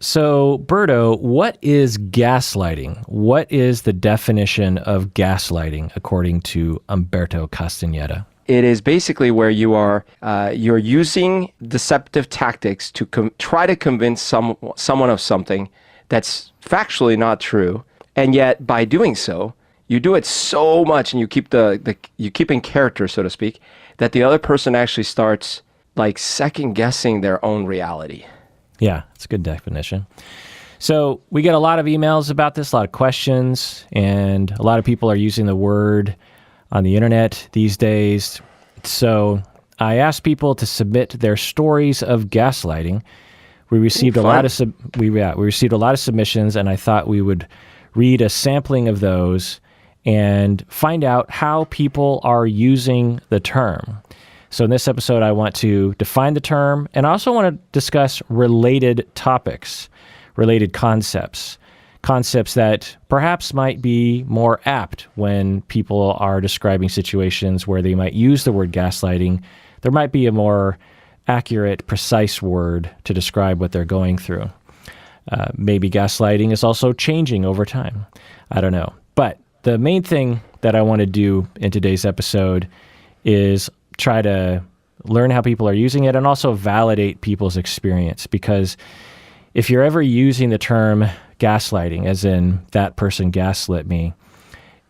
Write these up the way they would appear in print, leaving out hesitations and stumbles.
So, Berto, what is gaslighting? What is the definition of gaslighting according to Humberto Castañeda? It is basically where you're using deceptive tactics to try to convince someone of something that's factually not true, and yet by doing so, you do it so much, and you keep in character, so to speak, that the other person actually starts like second guessing their own reality. Yeah, it's a good definition. So we get a lot of emails about this, a lot of questions, and a lot of people are using the word on the internet these days. So I asked people to submit their stories of gaslighting. We received a lot of submissions, and I thought we would read a sampling of those and find out how people are using the term. So in this episode, I want to define the term, and I also want to discuss related topics, related concepts that perhaps might be more apt when people are describing situations where they might use the word gaslighting. There might be a more accurate, precise word to describe what they're going through. Maybe gaslighting is also changing over time. I don't know. But the main thing that I want to do in today's episode is try to learn how people are using it and also validate people's experience. Because if you're ever using the term gaslighting, as in that person gaslit me,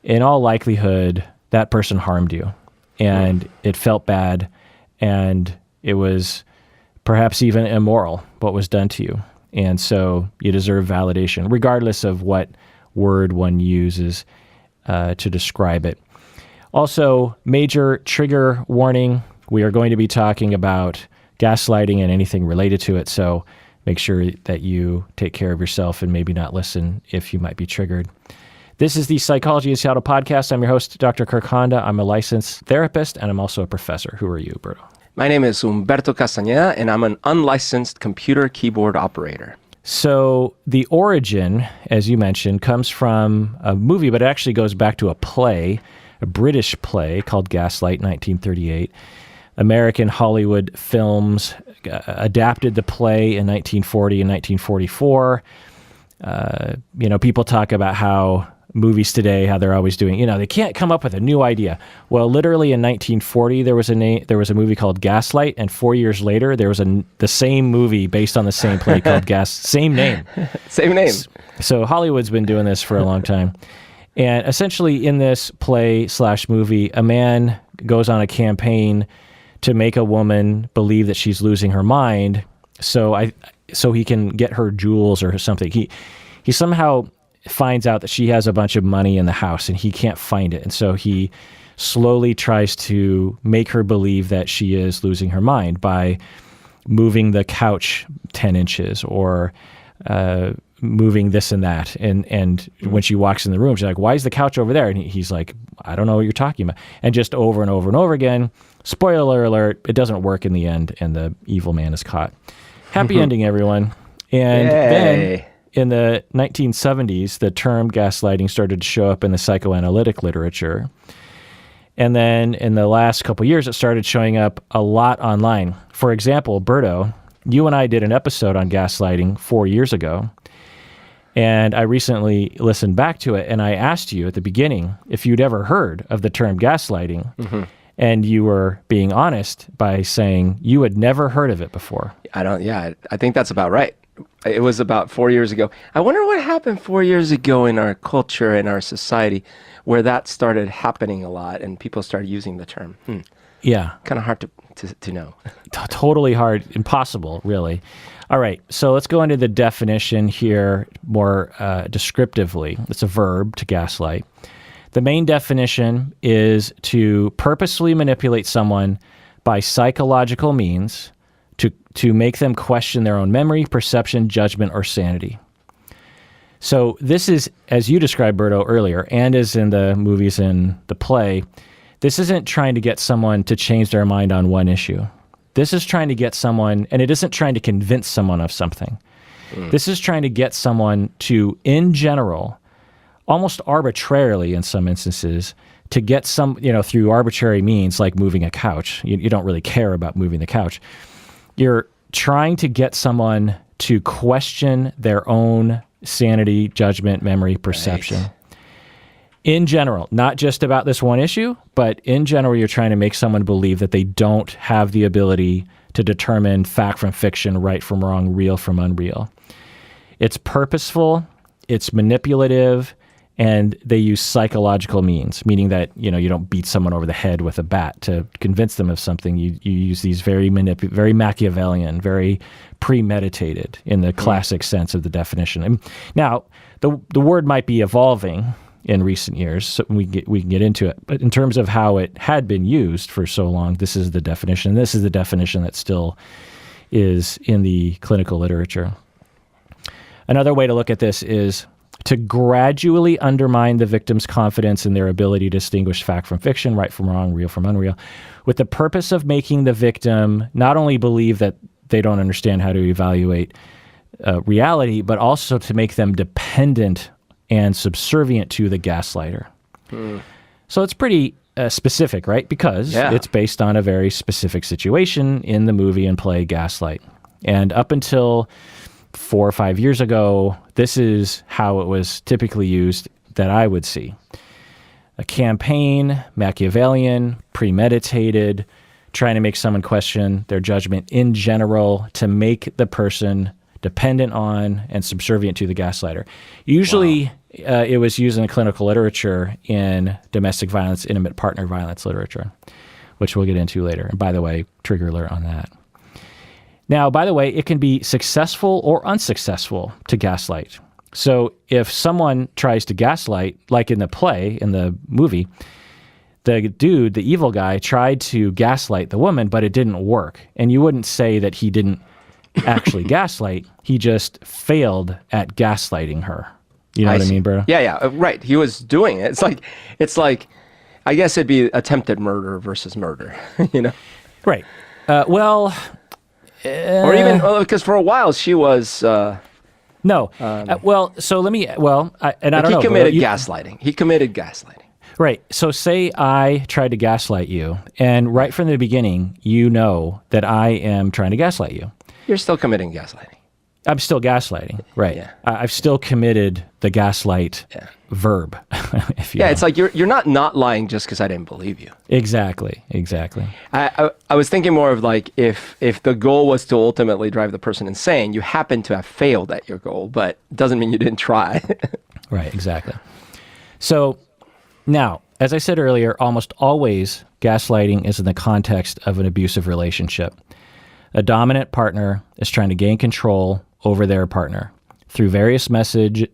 in all likelihood, that person harmed you. And it felt bad, and it was perhaps even immoral what was done to you. And so you deserve validation, regardless of what word one uses to describe it. Also, major trigger warning. We are going to be talking about gaslighting and anything related to it, so make sure that you take care of yourself and maybe not listen if you might be triggered. This is the Psychology in Seattle podcast. I'm your host, Dr. Kirk Honda. I'm a licensed therapist, and I'm also a professor. Who are you, Berto? My name is Humberto Castañeda, and I'm an unlicensed computer keyboard operator. So the origin, as you mentioned, comes from a movie, but it actually goes back to a play, a British play called Gaslight, 1938. American Hollywood films adapted the play in 1940 and 1944. People talk about how movies today, how they're always doing, they can't come up with a new idea. Well, literally in 1940, there was a movie called Gaslight, and 4 years later, there was the same movie based on the same play called same name. Same name. So Hollywood's been doing this for a long time. And essentially in this play/movie, a man goes on a campaign to make a woman believe that she's losing her mind so he can get her jewels or something. He somehow finds out that she has a bunch of money in the house and he can't find it. And so he slowly tries to make her believe that she is losing her mind by moving the couch 10 inches or moving this and that. And when she walks in the room, she's like, why is the couch over there? And he's like, I don't know what you're talking about. And just over and over and over again, spoiler alert, it doesn't work in the end, and the evil man is caught. Happy ending, everyone. And then in the 1970s, the term gaslighting started to show up in the psychoanalytic literature. And then in the last couple of years, it started showing up a lot online. For example, Berto, you and I did an episode on gaslighting 4 years ago. And I recently listened back to it, and I asked you at the beginning if you'd ever heard of the term gaslighting. Mm-hmm. And you were being honest by saying you had never heard of it before. I think that's about right. It was about 4 years ago. I wonder what happened 4 years ago in our culture and our society where that started happening a lot and people started using the term. Yeah. Kind of hard to know. Totally hard. Impossible, really. All right. So let's go into the definition here more descriptively. It's a verb, to gaslight. The main definition is to purposely manipulate someone by psychological means to make them question their own memory, perception, judgment, or sanity. So this is, as you described, Berto, earlier, and as in the movies and the play, this isn't trying to get someone to change their mind on one issue. This is trying to get someone, and it isn't trying to convince someone of something. This is trying to get someone to, in general, almost arbitrarily in some instances, to get through arbitrary means like moving a couch. You don't really care about moving the couch. You're trying to get someone to question their own sanity, judgment, memory, perception. Right. In general, not just about this one issue, but in general, you're trying to make someone believe that they don't have the ability to determine fact from fiction, right from wrong, real from unreal. It's purposeful, it's manipulative, and they use psychological means, meaning that, you don't beat someone over the head with a bat to convince them of something. You use these very Machiavellian, very premeditated in the classic sense of the definition. And now, the word might be evolving in recent years, so we can get into it. But in terms of how it had been used for so long, this is the definition. This is the definition that still is in the clinical literature. Another way to look at this is to gradually undermine the victim's confidence in their ability to distinguish fact from fiction, right from wrong, real from unreal, with the purpose of making the victim not only believe that they don't understand how to evaluate reality, but also to make them dependent and subservient to the gaslighter. So it's pretty specific, right? Because it's based on a very specific situation in the movie and play Gaslight. And up until 4 or 5 years ago, this is how it was typically used that I would see. A campaign, Machiavellian, premeditated, trying to make someone question their judgment in general to make the person dependent on and subservient to the gaslighter. Usually, it was used in the clinical literature in domestic violence, intimate partner violence literature, which we'll get into later. And by the way, trigger alert on that. Now, by the way, it can be successful or unsuccessful to gaslight. So if someone tries to gaslight, like in the play, in the movie, the dude, the evil guy, tried to gaslight the woman, but it didn't work. And you wouldn't say that he didn't actually gaslight. He just failed at gaslighting her. You know what I mean, bro? Yeah, right. He was doing it. It's like, I guess it'd be attempted murder versus murder, Right. Or even, because for a while she was... no. So let me, I don't know. He committed gaslighting. He committed gaslighting. Right. So say I tried to gaslight you, and right from the beginning, you know that I am trying to gaslight you. You're still committing gaslighting. I'm still gaslighting, right? Yeah. I've still committed the gaslight verb, if you will. It's like you're not lying just because I didn't believe you. Exactly. I was thinking more of like if the goal was to ultimately drive the person insane, you happen to have failed at your goal, but it doesn't mean you didn't try. Right, exactly. So now, as I said earlier, almost always gaslighting is in the context of an abusive relationship. A dominant partner is trying to gain control over their partner through various methods.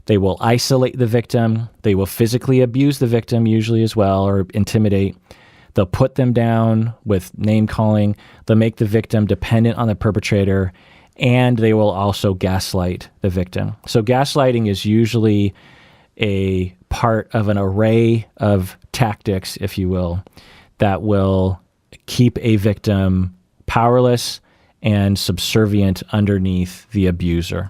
They will isolate the victim. They will physically abuse the victim usually as well, or intimidate. They'll put them down with name calling. They'll make the victim dependent on the perpetrator, and they will also gaslight the victim. So gaslighting is usually a part of an array of tactics, if you will, that will keep a victim powerless and subservient underneath the abuser.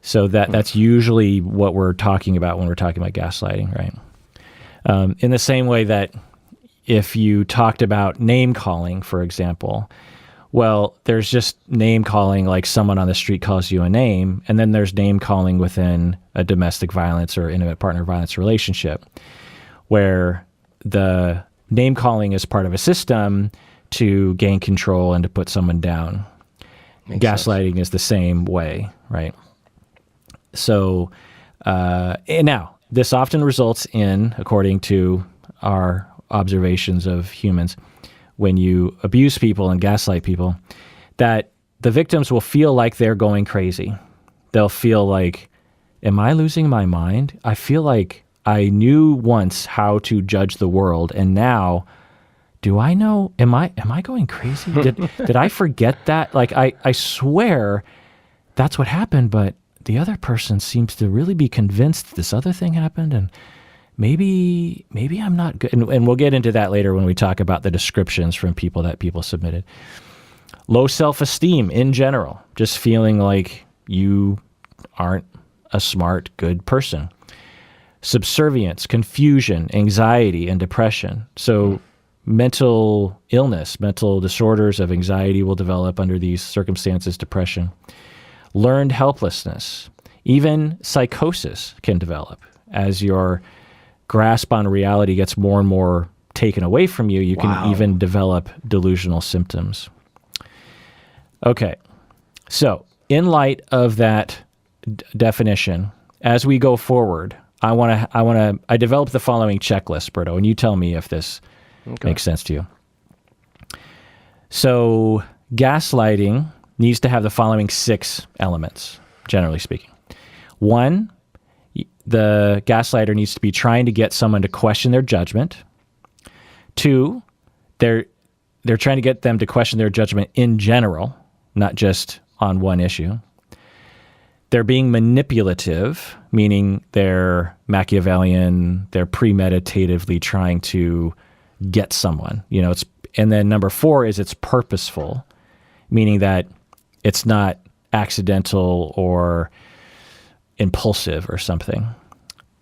So that's usually what we're talking about when we're talking about gaslighting, right? In the same way that if you talked about name calling, for example, well, there's just name calling, like someone on the street calls you a name, and then there's name calling within a domestic violence or intimate partner violence relationship, where the name calling is part of a system to gain control and to put someone down. Makes Gaslighting sense. Is the same way, right? So, and now, this often results in, according to our observations of humans, when you abuse people and gaslight people, that the victims will feel like they're going crazy. They'll feel like, am I losing my mind? I feel like I knew once how to judge the world, and now, do I know? Am I going crazy? Did I forget that? Like I swear that's what happened, but the other person seems to really be convinced this other thing happened, and maybe I'm not good. And we'll get into that later when we talk about the descriptions from people that people submitted. Low self-esteem in general, just feeling like you aren't a smart, good person. Subservience, confusion, anxiety, and depression. So mental illness, mental disorders of anxiety will develop under these circumstances, depression, learned helplessness, even psychosis can develop. As your grasp on reality gets more and more taken away from you, you can even develop delusional symptoms. Okay, so in light of that definition, as we go forward, I developed the following checklist, Berto, and you tell me if this makes sense to you. So gaslighting needs to have the following 6 elements, generally speaking. 1, the gaslighter needs to be trying to get someone to question their judgment. 2, they're trying to get them to question their judgment in general, not just on one issue. They're being manipulative, meaning they're Machiavellian, they're premeditatively trying to get someone. And then number 4 is it's purposeful, meaning that it's not accidental or impulsive or something.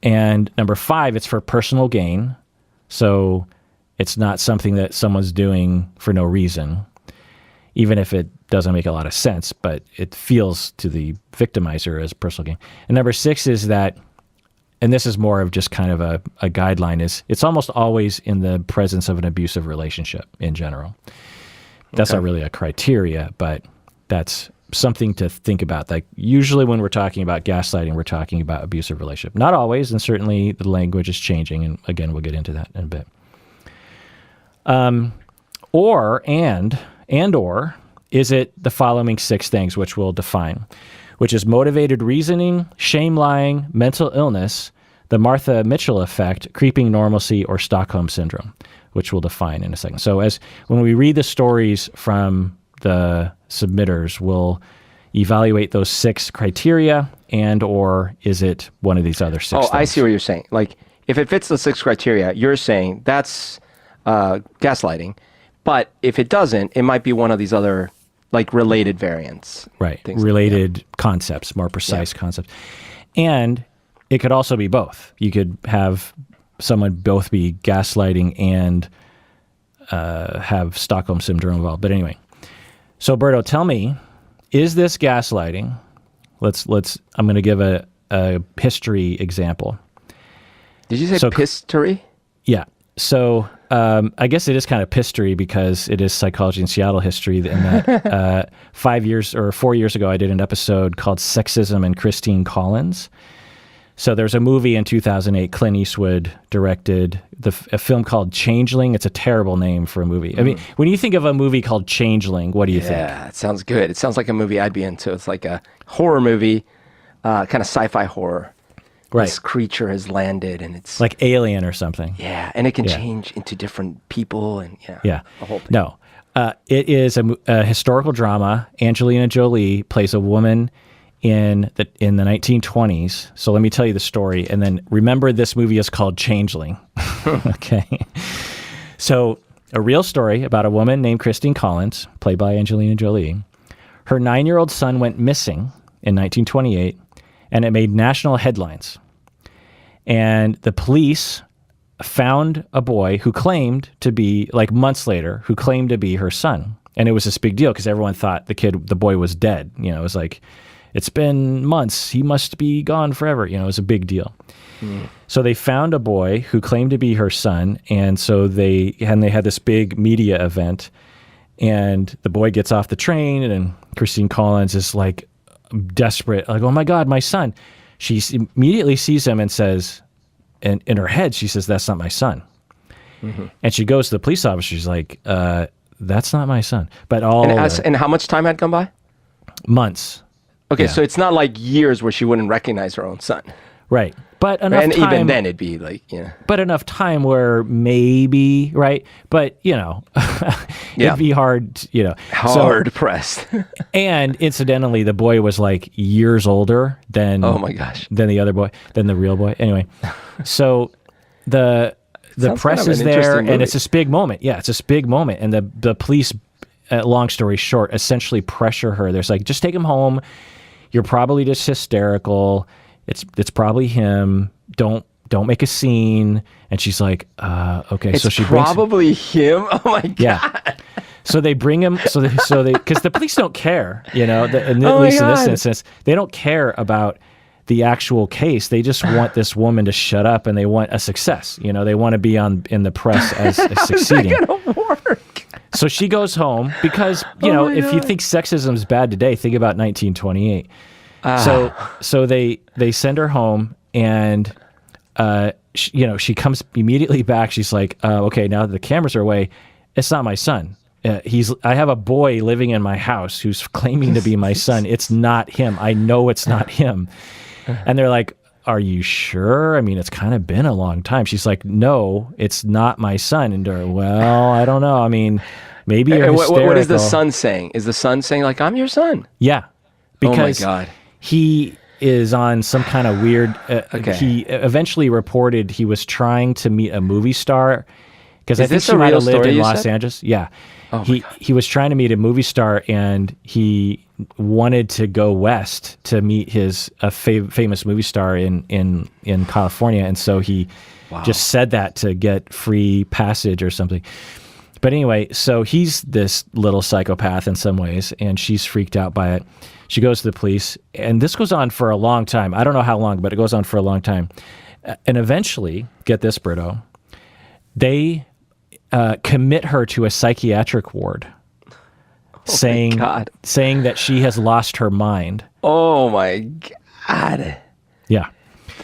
And number 5, it's for personal gain. So it's not something that someone's doing for no reason, even if it doesn't make a lot of sense, but it feels to the victimizer as personal gain. And number 6 is that, and this is more of just kind of a guideline, is it's almost always in the presence of an abusive relationship in general. That's not really a criteria, but that's something to think about. Like usually when we're talking about gaslighting, we're talking about abusive relationship. Not always, and certainly the language is changing, and again, we'll get into that in a bit. Or is it the following 6 things, which we'll define, which is motivated reasoning, shame lying, mental illness, the Martha Mitchell effect, creeping normalcy, or Stockholm syndrome, which we'll define in a second. So when we read the stories from the submitters, we'll evaluate those 6 criteria, or is it one of these other 6 things? I see what you're saying. Like if it fits the 6 criteria, you're saying that's gaslighting. But if it doesn't, it might be one of these other like related variants. Right. Related concepts, more precise concepts. And it could also be both. You could have someone both be gaslighting and have Stockholm syndrome involved. But anyway, so Berto, tell me, is this gaslighting? I'm going to give a history example. Did you say history? Yeah. So I guess it is kind of history because it is psychology in Seattle history. In that 4 years ago, I did an episode called Sexism and Christine Collins. So there's a movie in 2008, Clint Eastwood directed a film called Changeling. It's a terrible name for a movie. I mean, when you think of a movie called Changeling, what do you think? Yeah, it sounds good. It sounds like a movie I'd be into. It's like a horror movie, kind of sci-fi horror. Right. This creature has landed, and it's like Alien or something. Yeah, and it can change into different people, and the whole thing. No, it is a historical drama. Angelina Jolie plays a woman in the 1920s. So let me tell you the story, and then remember this movie is called Changeling. Okay, so a real story about a woman named Christine Collins, played by Angelina Jolie. Her 9-year-old son went missing in 1928, and it made national headlines. And the police found a boy who claimed to be, like months later, who claimed to be her son. And it was this big deal because everyone thought the boy was dead. It was like, it's been months, he must be gone forever. It was a big deal. So they found a boy who claimed to be her son. And so they had this big media event. And the boy gets off the train, and Christine Collins is like desperate, like, oh my God, my son. She immediately sees him and says, and in her head, she says, that's not my son. And she goes to the police officer. She's like, that's not my son. But and how much time had gone by? Months. Okay, so it's not like years where she wouldn't recognize her own son. Right. But enough time. And even then, it'd be like, But enough time where maybe, right? But, it'd be hard, Hard pressed. And incidentally, the boy was like years older than, oh my gosh, than the other boy, than the real boy. Anyway, so the press is there, and it's this big moment. Yeah, it's this big moment. And the police, long story short, essentially pressure her. There's like, just take him home. You're probably just hysterical. It's probably him. Don't don't make a scene. And she's like, okay. It's so she probably him. Oh my God. Yeah. So they bring him, because the police don't care, at Oh least in my this God. instance, they don't care about the actual case. They just want this woman to shut up, and they want a success. They want to be in the press as succeeding. How's that gonna work? So she goes home because, Oh my if you God. think sexism is bad today, think about 1928. So they send her home, and she comes immediately back. She's like, okay, now that the cameras are away, it's not my son. I have a boy living in my house who's claiming to be my son. It's not him. I know it's not him. And they're like, are you sure? I mean, it's kind of been a long time. She's like, no, it's not my son. And they're, well, I don't know. I mean, maybe you're hysterical. What is the son saying? Is the son saying like, I'm your son? Yeah. Because oh my God. he is on some kind of weird, Okay. He eventually reported he was trying to meet a movie star. Because I think this she a might real have lived story in you Los said? Angeles. Yeah. Oh my God. He was trying to meet a movie star, and he wanted to go west to meet his famous movie star in California, and so he just said that to get free passage or something. But anyway, so he's this little psychopath in some ways, and she's freaked out by it. She goes to the police, and this goes on for a long time. I don't know how long, but it goes on for a long time. And eventually, get this, Brito, they commit her to a psychiatric ward, saying that she has lost her mind. Oh my God. Yeah.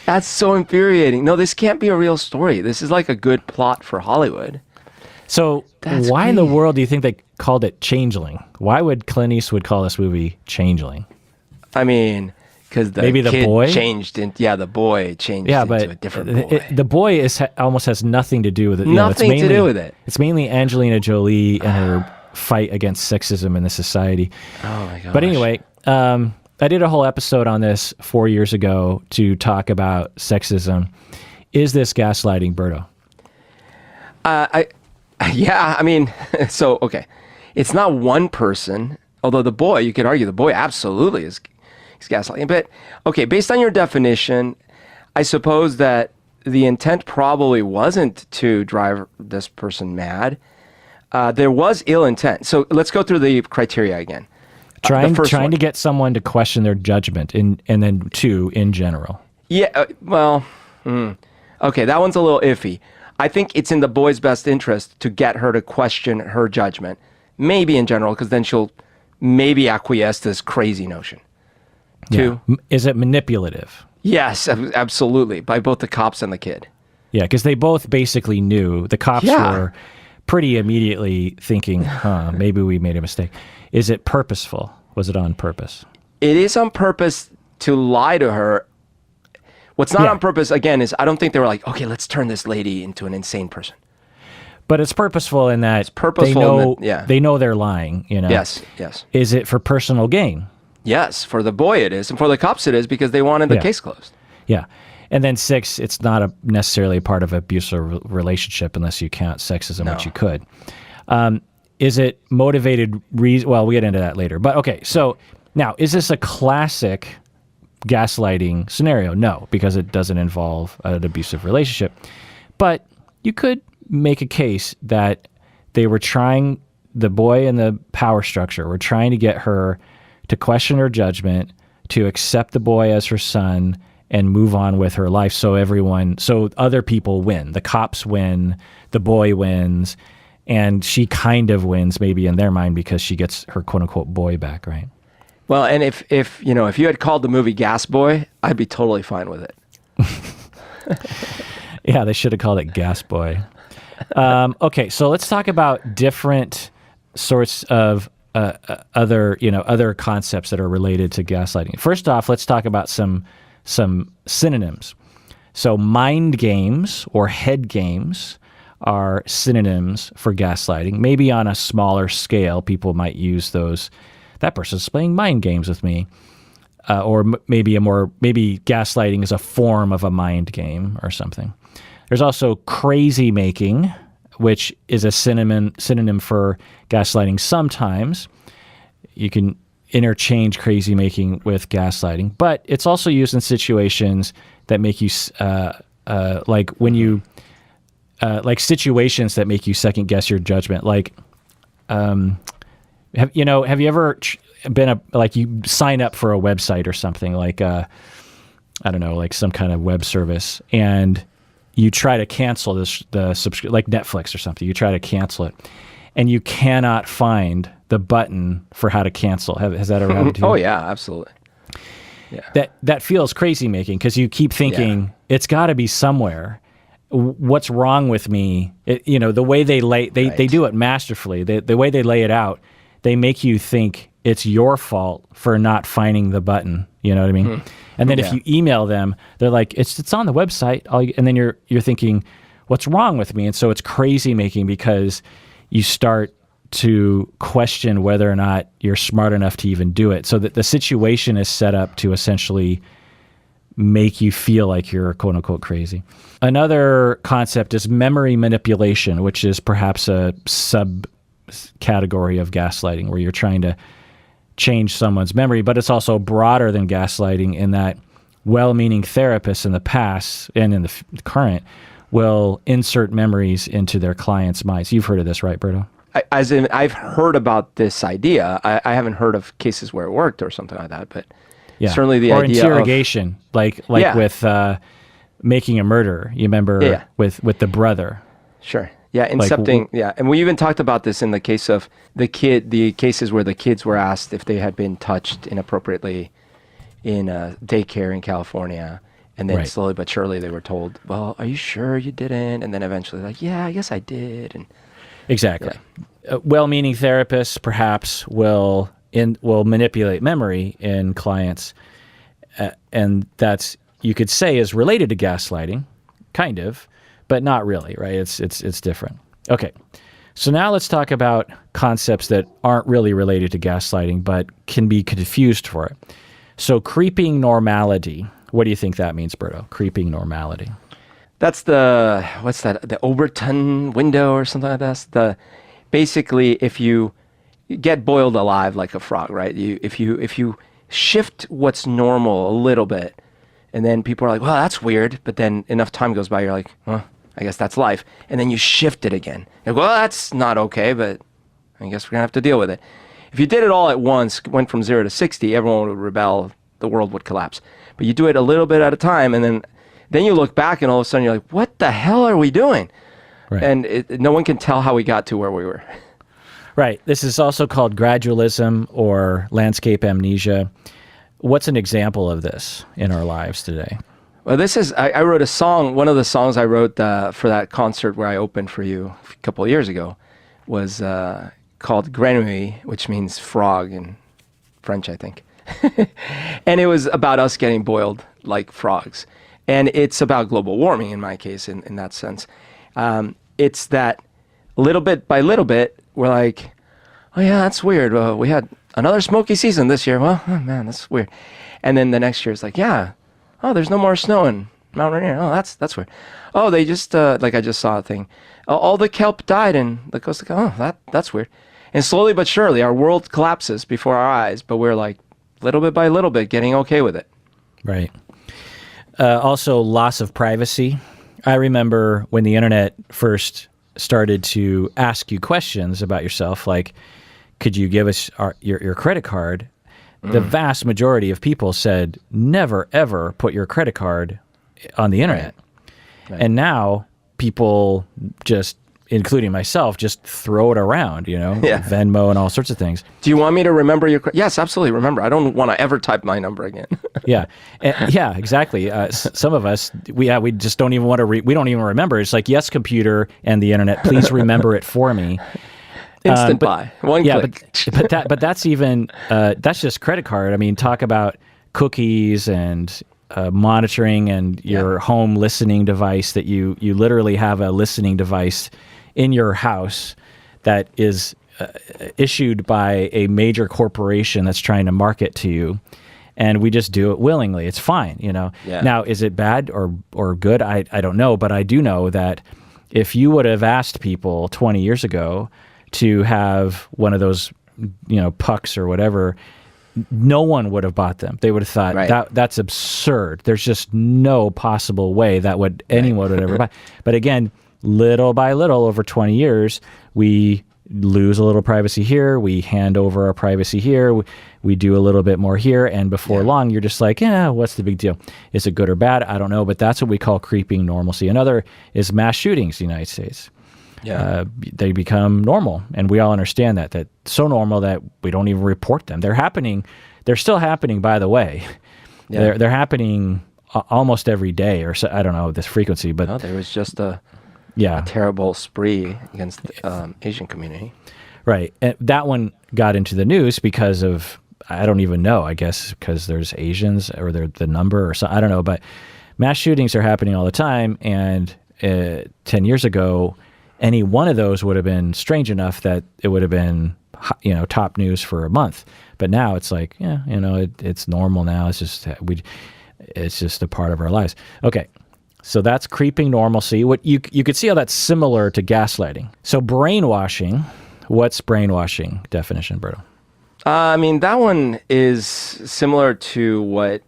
That's so infuriating. No, this can't be a real story. This is like a good plot for Hollywood. So why in the world do you think they called it Changeling? Why would Clint Eastwood call this movie Changeling? I mean, because the Maybe the kid boy changed the boy changed into a different boy. The boy almost has nothing to do with it. Nothing to do with it. It's mainly Angelina Jolie and her fight against sexism in the society. Oh my gosh. But anyway, I did a whole episode on this 4 years ago to talk about sexism. Is this gaslighting, Berto? Yeah, I mean, so, okay. It's not one person, although the boy, you could argue the boy absolutely is gaslighting. But, okay, based on your definition, I suppose that the intent probably wasn't to drive this person mad. There was ill intent. So let's go through the criteria again. Trying to get someone to question their judgment, and then two, in general. Yeah, okay, that one's a little iffy. I think it's in the boy's best interest to get her to question her judgment, maybe in general, because then she'll maybe acquiesce to this crazy notion. Two, is it manipulative? yes, absolutely, by both the cops and the kid. Yeah, because they both basically knew. The cops were pretty immediately thinking, maybe we made a mistake. Is it purposeful? Was it on purpose? It is on purpose to lie to her. What's not on purpose, again, is I don't think they were like, okay, let's turn this lady into an insane person. But it's purposeful in that they know they're lying. Yes. Is it for personal gain? Yes, for the boy it is, and for the cops it is, because they wanted the case closed. Yeah. And then 6, it's not necessarily a part of an abusive relationship unless you count sexism, which you could. Is it motivated well, we'll get into that later. But okay, so now, is this a classic gaslighting scenario? No, because it doesn't involve an abusive relationship. But you could make a case that they were trying, the boy and the power structure were trying to get her to question her judgment, to accept the boy as her son, and move on with her life so other people win. The cops win, the boy wins, and she kind of wins maybe in their mind because she gets her quote-unquote boy back, right? Well, and if you had called the movie Gas Boy, I'd be totally fine with it. Yeah, they should have called it Gas Boy. Okay, so let's talk about different sorts of other concepts that are related to gaslighting. First off, let's talk about some synonyms. So mind games or head games are synonyms for gaslighting. Maybe on a smaller scale, people might use those. That person's playing mind games with me. Or maybe gaslighting is a form of a mind game or something. There's also crazy making, which is a synonym for gaslighting. Sometimes you can interchange crazy making with gaslighting, but it's also used in situations that make you like when you like situations that make you second guess your judgment. Like, have you ever been like you sign up for a website or something like I don't know, like some kind of web service, and you try to cancel the subscription, like Netflix or something. You try to cancel it, and you cannot find the button for how to cancel. Has that ever happened to you? Oh yeah, absolutely. Yeah. That feels crazy making, because you keep thinking it's got to be somewhere. What's wrong with me? The way they they do it masterfully. The way they lay it out, they make you think it's your fault for not finding the button. You know what I mean? Mm-hmm. And then if you email them, they're like, it's on the website. And then you're thinking, what's wrong with me? And so it's crazy making, because you start to question whether or not you're smart enough to even do it. So that the situation is set up to essentially make you feel like you're quote unquote crazy. Another concept is memory manipulation, which is perhaps a subcategory of gaslighting, where you're trying to change someone's memory, but it's also broader than gaslighting in that well-meaning therapists in the past and in the current will insert memories into their clients' minds. You've heard of this, right, Berto? I've heard about this idea. I haven't heard of cases where it worked or something like that, but certainly the idea or interrogation, like with Making a Murderer. You remember with the brother? Sure. Yeah, incepting. And we even talked about this in the case of the cases where the kids were asked if they had been touched inappropriately in a daycare in California, and then slowly but surely they were told, "Well, are you sure you didn't?" And then eventually, like, "Yeah, I guess I did." And exactly. Well-meaning therapists perhaps will manipulate memory in clients, and that's, you could say, is related to gaslighting, kind of, but not really, right? It's different. Okay, so now let's talk about concepts that aren't really related to gaslighting, but can be confused for it. So creeping normality. What do you think that means, Berto? Creeping normality. That's the Overton window or something like that. Basically, if you get boiled alive like a frog, right? If you shift what's normal a little bit, and then people are like, well, that's weird, but then enough time goes by, you're like, well, I guess that's life. And then you shift it again. Like, well, that's not okay, but I guess we're going to have to deal with it. If you did it all at once, went from 0 to 60, everyone would rebel, the world would collapse. But you do it a little bit at a time, and then you look back, and all of a sudden you're like, what the hell are we doing? Right. And no one can tell how we got to where we were. Right. This is also called gradualism or landscape amnesia. What's an example of this in our lives today? Well, this is, I wrote a song. One of the songs I wrote for that concert where I opened for you a couple of years ago was called Grenouille, which means frog in French, I think. And it was about us getting boiled like frogs. And it's about global warming in my case, in that sense. It's that little bit by little bit, we're like, oh yeah, that's weird. We had another smoky season this year. Well, oh man, that's weird. And then the next year it's like, yeah, oh, there's no more snow in Mount Rainier. Oh, that's weird. Oh, they just, like I just saw a thing. All the kelp died in the Costa Rica. Oh, that's weird. And slowly but surely, our world collapses before our eyes, but we're like, little bit by little bit, getting okay with it. Right. Also, loss of privacy. I remember when the internet first started to ask you questions about yourself, like, could you give us your credit card? The vast majority of people said, never, ever put your credit card on the internet. Right. And now people just, including myself, just throw it around, Venmo and all sorts of things. Do you want me to remember your credit? Yes, absolutely. Remember. I don't want to ever type my number again. Yeah. Yeah, exactly. Some of us, we just don't even want to we don't even remember. It's like, yes, computer and the internet, please remember it for me. Instant buy. One click. But that's even, that's just credit card. I mean, talk about cookies and monitoring and your home listening device, that you literally have a listening device in your house that is issued by a major corporation that's trying to market to you. And we just do it willingly. It's fine, Yeah. Now, is it bad or good? I don't know, but I do know that if you would have asked people 20 years ago to have one of those, pucks or whatever, no one would have bought them. They would have thought Right. that's absurd. There's just no possible way that anyone would ever buy. But again, little by little over 20 years, we lose a little privacy here. We hand over our privacy here. We do a little bit more here. And before long, you're just like, yeah, what's the big deal? Is it good or bad? I don't know. But that's what we call creeping normalcy. Another is mass shootings in the United States. Yeah. They become normal. And we all understand that so normal that we don't even report them. They're happening. They're still happening, by the way. Yeah. They're happening almost every day, or so, I don't know this frequency, but No, there was just a yeah, terrible spree against the Asian community. right. And that one got into the news because of, I don't even know, I guess because there's Asians or they're the number or something, I don't know, but mass shootings are happening all the time. And 10 years ago, any one of those would have been strange enough that it would have been, top news for a month. But now it's like, it's normal now. It's just a part of our lives. Okay. So that's creeping normalcy. What you could see how that's similar to gaslighting. So brainwashing, what's brainwashing definition, Berto? I mean, that one is similar to what,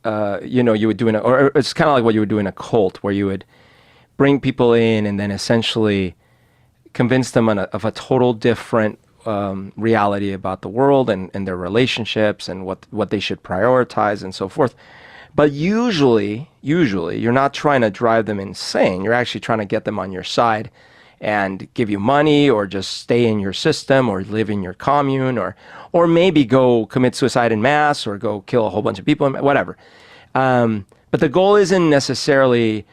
you would do or it's kind of like what you would do in a cult, where you would bring people in and then essentially convince them of a total different reality about the world and their relationships and what they should prioritize and so forth. But usually you're not trying to drive them insane. You're actually trying to get them on your side and give you money, or just stay in your system, or live in your commune, or maybe go commit suicide en masse, or go kill a whole bunch of people, whatever. But the goal isn't necessarily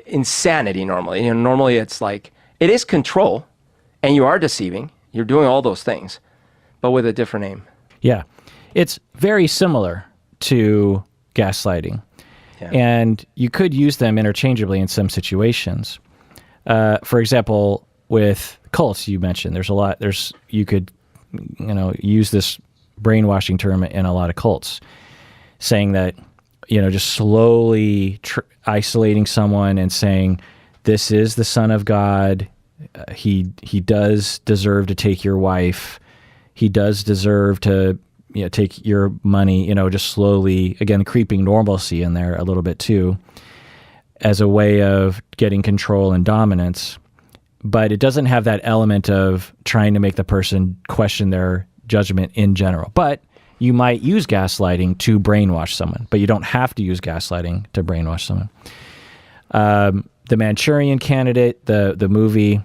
insanity normally. Normally it's like, it is control, and you are deceiving. You're doing all those things, but with a different name. Yeah. It's very similar to gaslighting. Yeah. And you could use them interchangeably in some situations. For example, with cults, you mentioned you could use this brainwashing term in a lot of cults, saying that, just slowly isolating someone and saying, this is the Son of God. He does deserve to take your wife. He does deserve to take your money, just slowly, again, creeping normalcy in there a little bit too, as a way of getting control and dominance. But it doesn't have that element of trying to make the person question their judgment in general. But you might use gaslighting to brainwash someone, but you don't have to use gaslighting to brainwash someone. The Manchurian Candidate, the movie,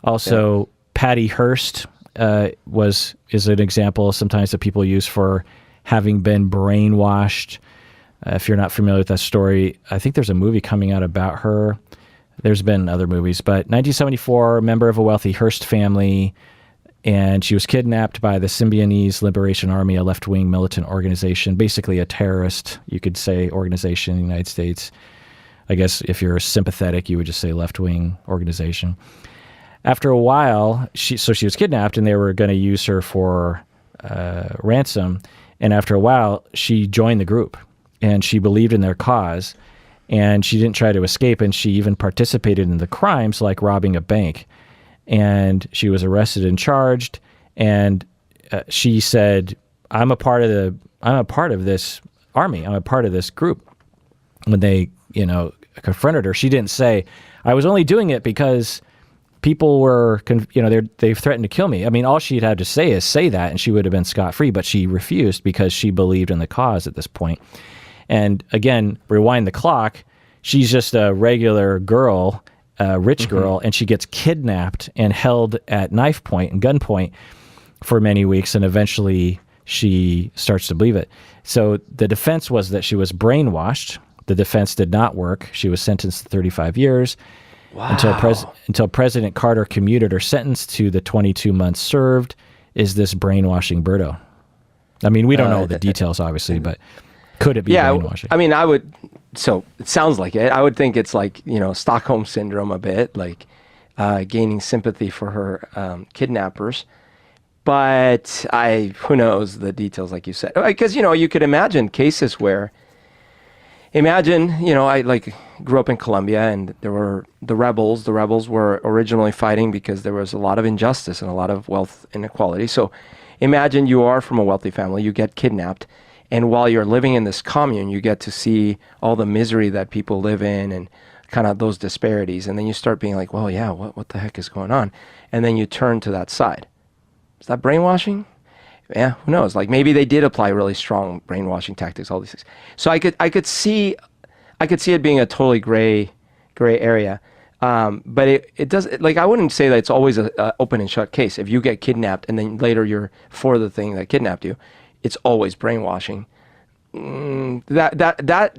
also Patty Hearst is an example sometimes that people use for having been brainwashed. If you're not familiar with that story, I think there's a movie coming out about her. There's been other movies, but 1974, member of a wealthy Hearst family, and she was kidnapped by the Symbionese Liberation Army, a left-wing militant organization, basically a terrorist, you could say, organization in the United States. I guess if you're sympathetic, you would just say left-wing organization. After a while, she was kidnapped, and they were going to use her for ransom. And after a while, she joined the group, and she believed in their cause, and she didn't try to escape, and she even participated in the crimes like robbing a bank. And she was arrested and charged, and she said, I'm a part of this army. I'm a part of this group. When they, confronted her, she didn't say, I was only doing it because people were, they threatened to kill me. I mean, all she'd had to say is say that, and she would have been scot-free, but she refused because she believed in the cause at this point. And again, rewind the clock, she's just a regular girl, rich girl, and she gets kidnapped and held at knife point and gunpoint for many weeks, and eventually she starts to believe it. So the defense was that she was brainwashed. The defense did not work. She was sentenced to 35 years. Wow. Until President Carter commuted her sentence to the 22 months served. Is this brainwashing, Berto? I mean, we don't know the details, obviously, but could it be brainwashing? I mean, so it sounds like it. I would think it's like, Stockholm syndrome a bit, like gaining sympathy for her kidnappers. But who knows the details, like you said. Because, you could imagine cases where, I grew up in Colombia, and there were the rebels. The rebels were originally fighting because there was a lot of injustice and a lot of wealth inequality. So imagine you are from a wealthy family, you get kidnapped, and while you're living in this commune, you get to see all the misery that people live in and kind of those disparities. And then you start being like, well, yeah, what the heck is going on? And then you turn to that side. Is that brainwashing? Yeah, who knows? Like maybe they did apply really strong brainwashing tactics, all these things. So I could see it being a totally gray area. But it does, like, I wouldn't say that it's always a open and shut case. If you get kidnapped and then later you're for the thing that kidnapped you, it's always brainwashing. That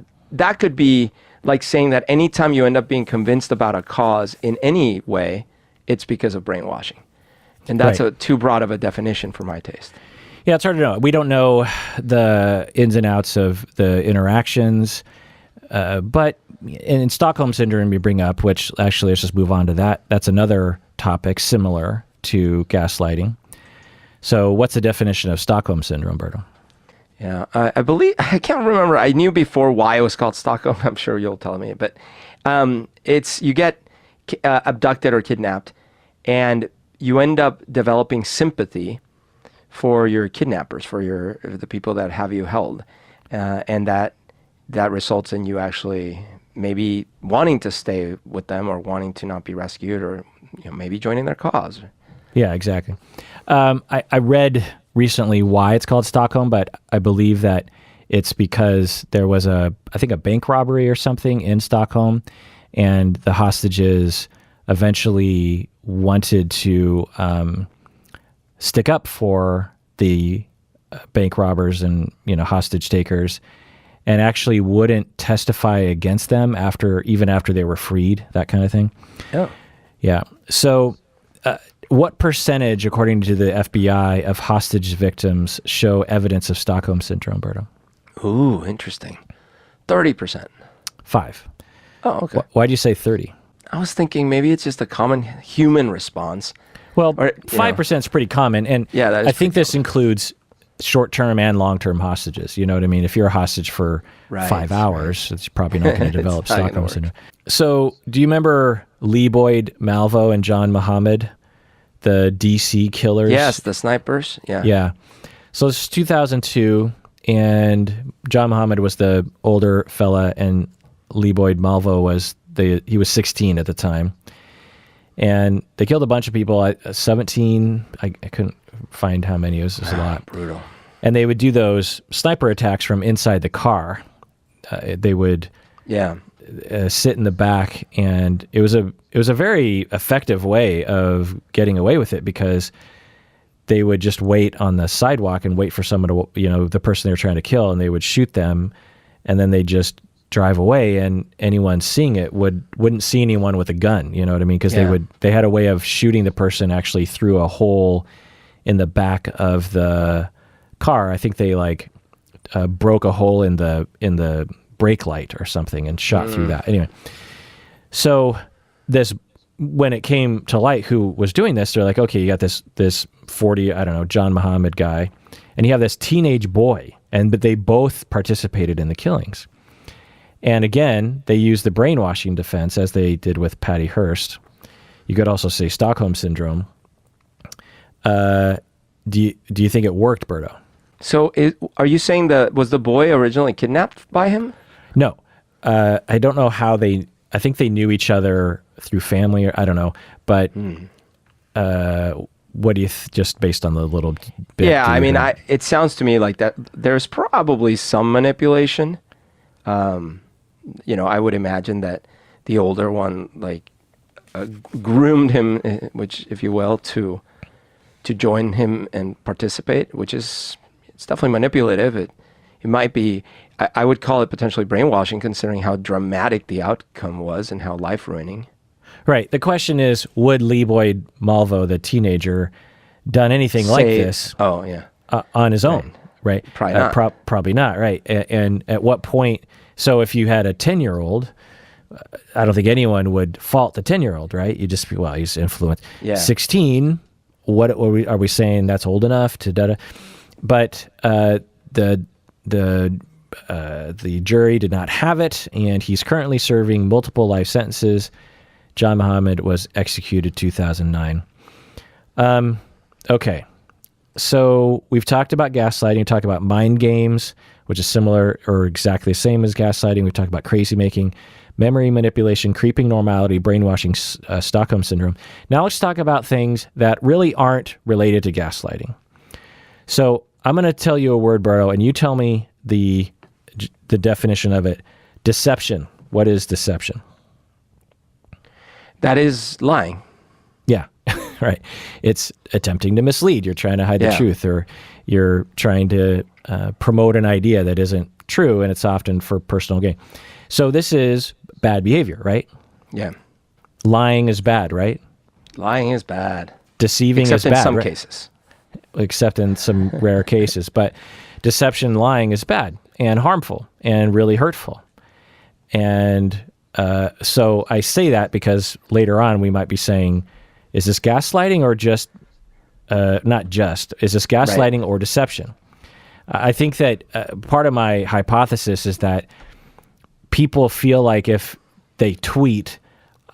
could be like saying that anytime you end up being convinced about a cause in any way, it's because of brainwashing. And that's too broad of a definition for my taste. Yeah, it's hard to know. We don't know the ins and outs of the interactions, but in Stockholm Syndrome you bring up, which actually let's just move on to that. That's another topic similar to gaslighting. So what's the definition of Stockholm Syndrome, Berto? Yeah, I believe, I can't remember. I knew before why it was called Stockholm. I'm sure you'll tell me. But it's, you get abducted or kidnapped, and you end up developing sympathy for your kidnappers, for the people that have you held. And that results in you actually maybe wanting to stay with them or wanting to not be rescued, or maybe joining their cause. Yeah, exactly. I read recently why it's called Stockholm, but I believe that it's because there was I think a bank robbery or something in Stockholm, and the hostages eventually wanted to stick up for the bank robbers and hostage takers, and actually wouldn't testify against them even after they were freed, that kind of thing. Oh, yeah. So what percentage, according to the FBI, of hostage victims show evidence of Stockholm Syndrome, Berto? Ooh, interesting. 30%. 5. Oh, okay. Why'd you say 30? I was thinking maybe it's just a common human response. Well, 5% is pretty common, and yeah, that is I think this includes short-term and long-term hostages. You know what I mean? If you're a hostage for 5 hours, it's probably not going to develop Stockholm Syndrome. So do you remember Lee Boyd Malvo and John Muhammad, the DC killers? Yes, the snipers. Yeah. Yeah. So it's 2002, and John Muhammad was the older fella, and Lee Boyd Malvo was he was 16 at the time. And they killed a bunch of people. 17, I couldn't find how many. It was just a lot. Brutal. And they would do those sniper attacks from inside the car. They would sit in the back, and it was a very effective way of getting away with it, because they would just wait on the sidewalk and wait for someone to, the person they were trying to kill, and they would shoot them, and then they just drive away, and anyone seeing it wouldn't see anyone with a gun, you know what I mean? Because they had a way of shooting the person actually through a hole in the back of the car. I think they broke a hole in the brake light or something and shot through that. Anyway, so when it came to light who was doing this, they're like, okay, you got this 40, I don't know, John Muhammad guy, and you have this teenage boy, but they both participated in the killings. And again, they used the brainwashing defense, as they did with Patty Hearst. You could also say Stockholm Syndrome. Do you think it worked, Berto? So are you saying was the boy originally kidnapped by him? No. I don't know how I think they knew each other through family, or I don't know. But what do you just based on the little bit? Yeah, I mean, it sounds to me like that there's probably some manipulation. I would imagine that the older one groomed him, which, if you will, to join him and participate, which it's definitely manipulative. It might be, I would call it potentially brainwashing, considering how dramatic the outcome was and how life-ruining. Right. The question is, would Lee Boyd Malvo, the teenager, done anything like this? Oh, yeah. On his own, right? Probably not. Probably not, right? And at what point? So if you had a 10-year-old, I don't think anyone would fault the 10-year-old, right? You just he's influenced. Yeah. 16. What are we saying? That's old enough to da? But the jury did not have it, and he's currently serving multiple life sentences. John Muhammad was executed 2009. Okay. So we've talked about gaslighting, talked about mind games, which is similar or exactly the same as gaslighting. We've talked about crazy making, memory manipulation, creeping normality, brainwashing, Stockholm syndrome. Now let's talk about things that really aren't related to gaslighting. So I'm going to tell you a word, Berto, and you tell me the definition of it. Deception. What is deception? That is lying. Yeah, right. It's attempting to mislead. You're trying to hide the truth, or you're trying to promote an idea that isn't true, and it's often for personal gain. So this is bad behavior, right? Yeah. Lying is bad, right? Lying is bad. Deceiving is bad. Except in some right? cases. Except in some rare cases. But deception, lying is bad and harmful and really hurtful. And so I say that because later on we might be saying, is this gaslighting or just, not just, is this gaslighting or deception? I think that part of my hypothesis is that people feel like if they tweet,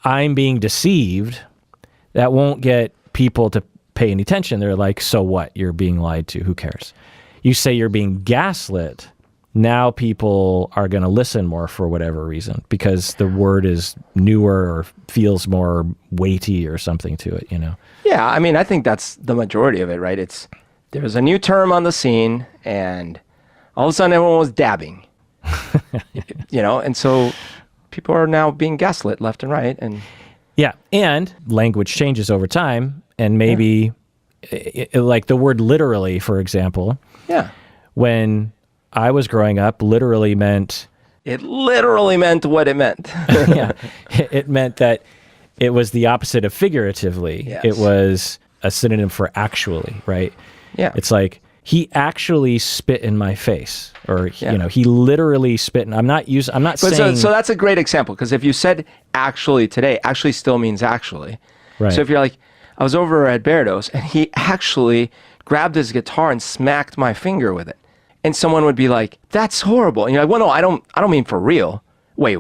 I'm being deceived, that won't get people to pay any attention. They're like, so what? You're being lied to. Who cares? You say you're being gaslit. Now people are going to listen more for whatever reason because the word is newer or feels more weighty or something to it, you know? Yeah, I mean, I think that's the majority of it, right? There's a new term on the scene, and all of a sudden everyone was dabbing, you know? And so people are now being gaslit left and right. And yeah, and language changes over time, and maybe like the word literally, for example. Yeah. When I was growing up, literally meant... It literally meant what it meant. Yeah. It meant that it was the opposite of figuratively. Yes. It was a synonym for actually, right? Yeah. It's like, he actually spit in my face, or, Yeah. you know, he literally spit in... I'm not saying... So that's a great example, because if you said actually today, actually still means actually. Right. So if you're like, I was over at Berto's, and he actually grabbed his guitar and smacked my finger with it. And someone would be like, that's horrible. And you're like, well, no, I don't mean for real. Wait,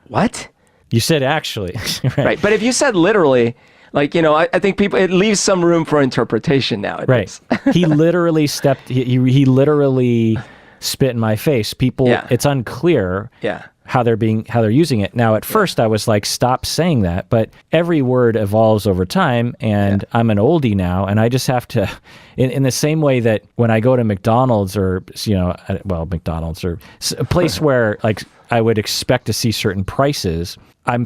what? You said actually. Right. But if you said literally, like, you know, I think it leaves some room for interpretation nowadays. Right. He literally he literally spit in my face. People, it's unclear how they're using it. Now, at first I was like, stop saying that, but every word evolves over time, and I'm an oldie now, and I just have to, in the same way that when I go to McDonald's or, you know, McDonald's or a place where like I would expect to see certain prices, I'm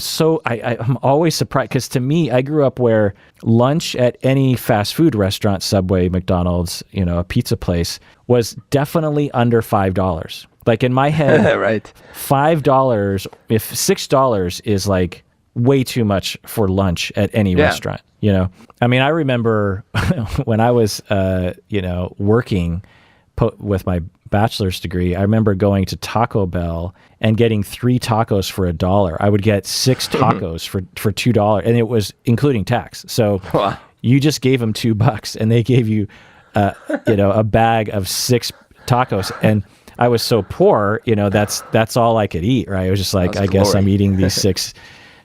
always surprised, because to me, I grew up where lunch at any fast food restaurant, Subway, McDonald's, you know, a pizza place, was definitely under $5. Like in my head, right. $5, if $6 is like way too much for lunch at any restaurant, you know? I mean, I remember when I was, you know, working with my bachelor's degree, I remember going to Taco Bell and getting 3 tacos for $1. I would get 6 tacos for $2, and it was including tax. So you just gave them $2, and they gave you, you know, a bag of 6 tacos. And I was so poor, you know, that's all I could eat, right? I was just like, I guess I'm eating these 6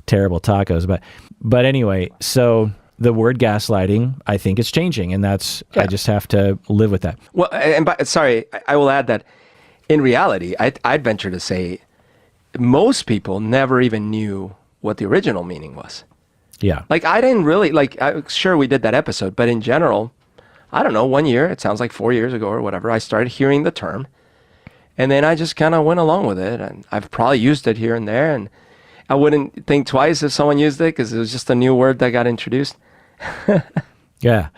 terrible tacos. But anyway, so the word gaslighting, I think, is changing, and I just have to live with that. Well, sorry, I will add that in reality, I'd venture to say most people never even knew what the original meaning was. Yeah. Like, I didn't really, like, sure, we did that episode, but in general, I don't know, 1 year, it sounds like 4 years ago or whatever, I started hearing the term. And then I just kind of went along with it, and I've probably used it here and there, and I wouldn't think twice if someone used it, because it was just a new word that got introduced. Yeah.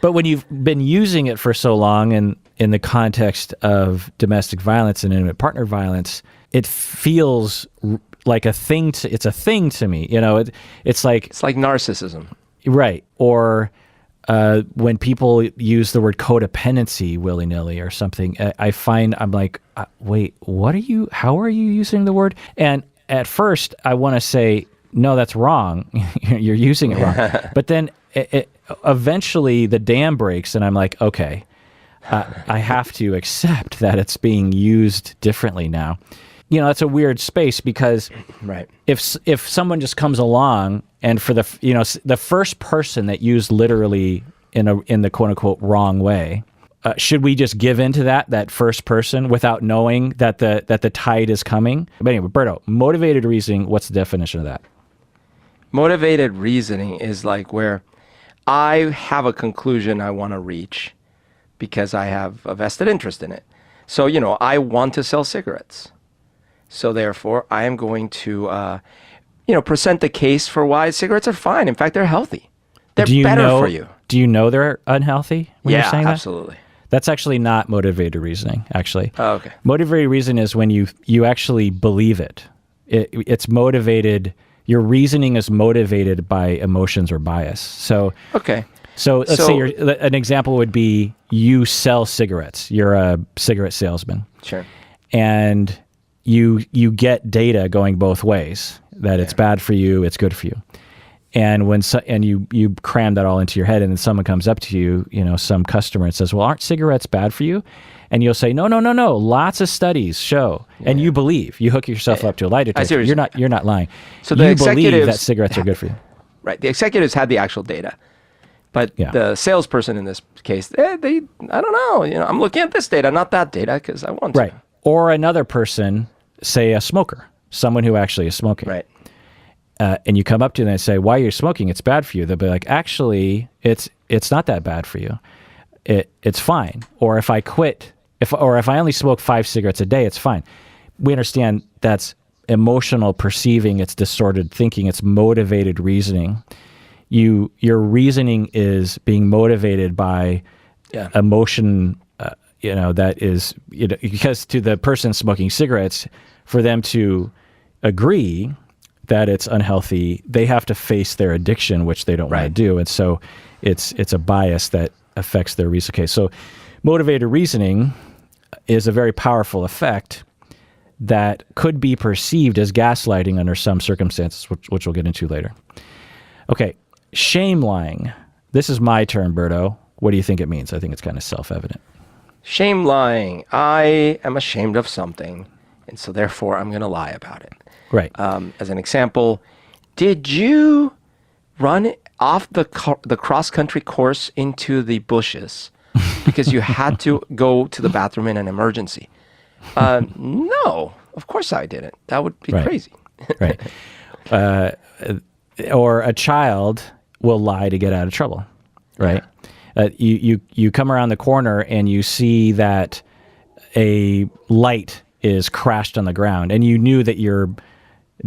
But when you've been using it for so long, and in the context of domestic violence and intimate partner violence, it feels like it's a thing to me. You know, it's like narcissism. Right. Or when people use the word codependency willy-nilly or something, I'm like, wait, how are you using the word? And at first I want to say, no, that's wrong. You're using it wrong. But then eventually the dam breaks, and I'm like, okay, I have to accept that it's being used differently now. You know, that's a weird space, because if someone just comes along and for the first person that used literally in the quote unquote wrong way. Should we just give into that first person without knowing that the tide is coming? But anyway, Berto, motivated reasoning, what's the definition of that? Motivated reasoning is like where I have a conclusion I want to reach because I have a vested interest in it. So, I want to sell cigarettes. So therefore, I am going to, present the case for why cigarettes are fine. In fact, they're healthy. They're better for you. Do you know they're unhealthy when you're saying that? Absolutely. That's actually not motivated reasoning, actually. Oh, okay. Motivated reasoning is when you actually believe it. It's motivated. Your reasoning is motivated by emotions or bias. So okay. So let's say an example would be you sell cigarettes. You're a cigarette salesman. Sure. And you get data going both ways, that it's bad for you, it's good for you. And you cram that all into your head, and then someone comes up to you, some customer, and says, well, aren't cigarettes bad for you? And you'll say, no, lots of studies show. And you believe. You hook yourself up to a lie detector. You're not lying. So you believe that cigarettes are good for you. Right. The executives had the actual data. But the salesperson in this case, I don't know. I'm looking at this data, not that data, because I want to. Right. Or another person, say a smoker, someone who actually is smoking. Right. And you come up to them and say, why are you smoking? It's bad for you. They'll be like, actually, it's not that bad for you. It's fine. Or if I quit, if I only smoke 5 cigarettes a day, it's fine. We understand that's emotional perceiving, it's distorted thinking, it's motivated reasoning. Your reasoning is being motivated by emotion, that is, because to the person smoking cigarettes, for them to agree that it's unhealthy, they have to face their addiction, which they don't want to do. And so it's a bias that affects their reason case. So motivated reasoning is a very powerful effect that could be perceived as gaslighting under some circumstances, which we'll get into later. Okay, shame lying. This is my term, Berto. What do you think it means? I think it's kind of self-evident. Shame lying. I am ashamed of something, and so therefore I'm going to lie about it. Right. As an example, did you run off the cross-country course into the bushes because you had to go to the bathroom in an emergency? No, of course I didn't. That would be crazy. Right. Or a child will lie to get out of trouble, right? You come around the corner and you see that a light is crashed on the ground, and you knew that your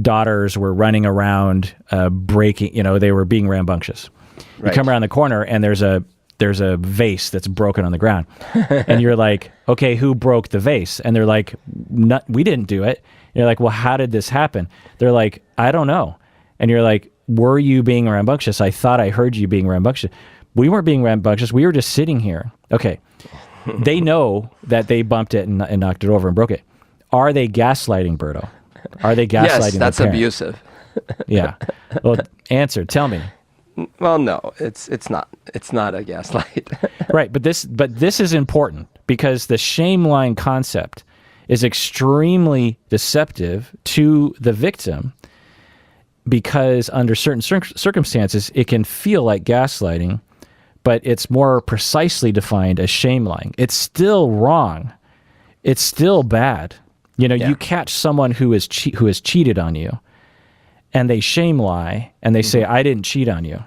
daughters were running around breaking, they were being rambunctious. You come around the corner and there's a vase that's broken on the ground. And you're like, okay, who broke the vase? And they're like, we didn't do it. And you're like, well, how did this happen? They're like, I don't know. And you're like, were you being rambunctious? I thought I heard you being rambunctious. We weren't being rambunctious. We were just sitting here. Okay. They know that they bumped it and knocked it over and broke it. Are they gaslighting, Berto? Are they gaslighting? Yes, that's abusive. Yeah. Well, answer. Tell me. Well, no, it's not. It's not a gaslight. Right, but this is important because the shame lying concept is extremely deceptive to the victim, because under certain circumstances it can feel like gaslighting, but it's more precisely defined as shame lying. It's still wrong. It's still bad. You catch someone who has cheated on you, and they shame lie, and they say, I didn't cheat on you.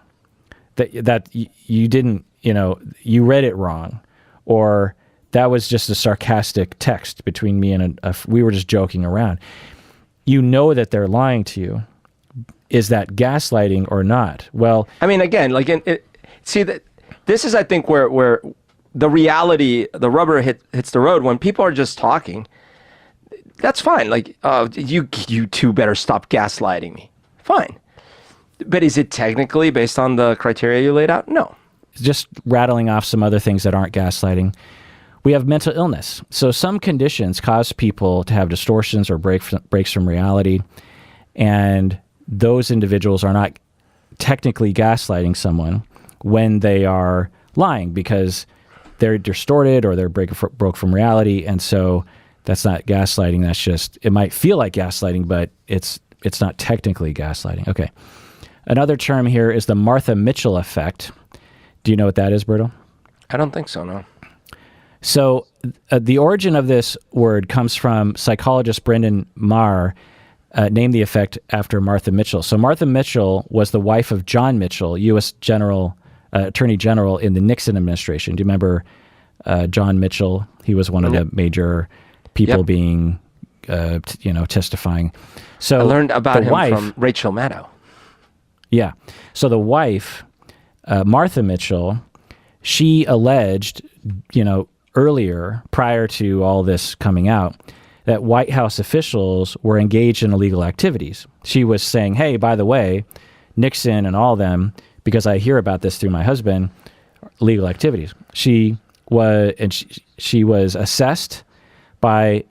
That you didn't, you read it wrong. Or that was just a sarcastic text between me and we were just joking around. You know that they're lying to you. Is that gaslighting or not? Well, I mean, again, this is, I think, where the reality, the rubber hits the road. When people are just talking, that's fine. Like, you two better stop gaslighting me. Fine. But is it technically based on the criteria you laid out? No. Just rattling off some other things that aren't gaslighting. We have mental illness. So some conditions cause people to have distortions or breaks from reality. And those individuals are not technically gaslighting someone when they are lying, because they're distorted or they're broke from reality. And so that's not gaslighting. That's just, it might feel like gaslighting, but it's not technically gaslighting. Okay. Another term here is the Martha Mitchell effect. Do you know what that is, Berto? I don't think so, no. So the origin of this word comes from psychologist Brendan Maher, named the effect after Martha Mitchell. So Martha Mitchell was the wife of John Mitchell, U.S. Attorney General in the Nixon administration. Do you remember John Mitchell? He was one of the major people being, testifying. So I learned about him wife, from Rachel Maddow. Yeah. So the wife, Martha Mitchell, she alleged, earlier, prior to all this coming out, that White House officials were engaged in illegal activities. She was saying, hey, by the way, Nixon and all of them, because I hear about this through my husband, illegal activities. She was assessed by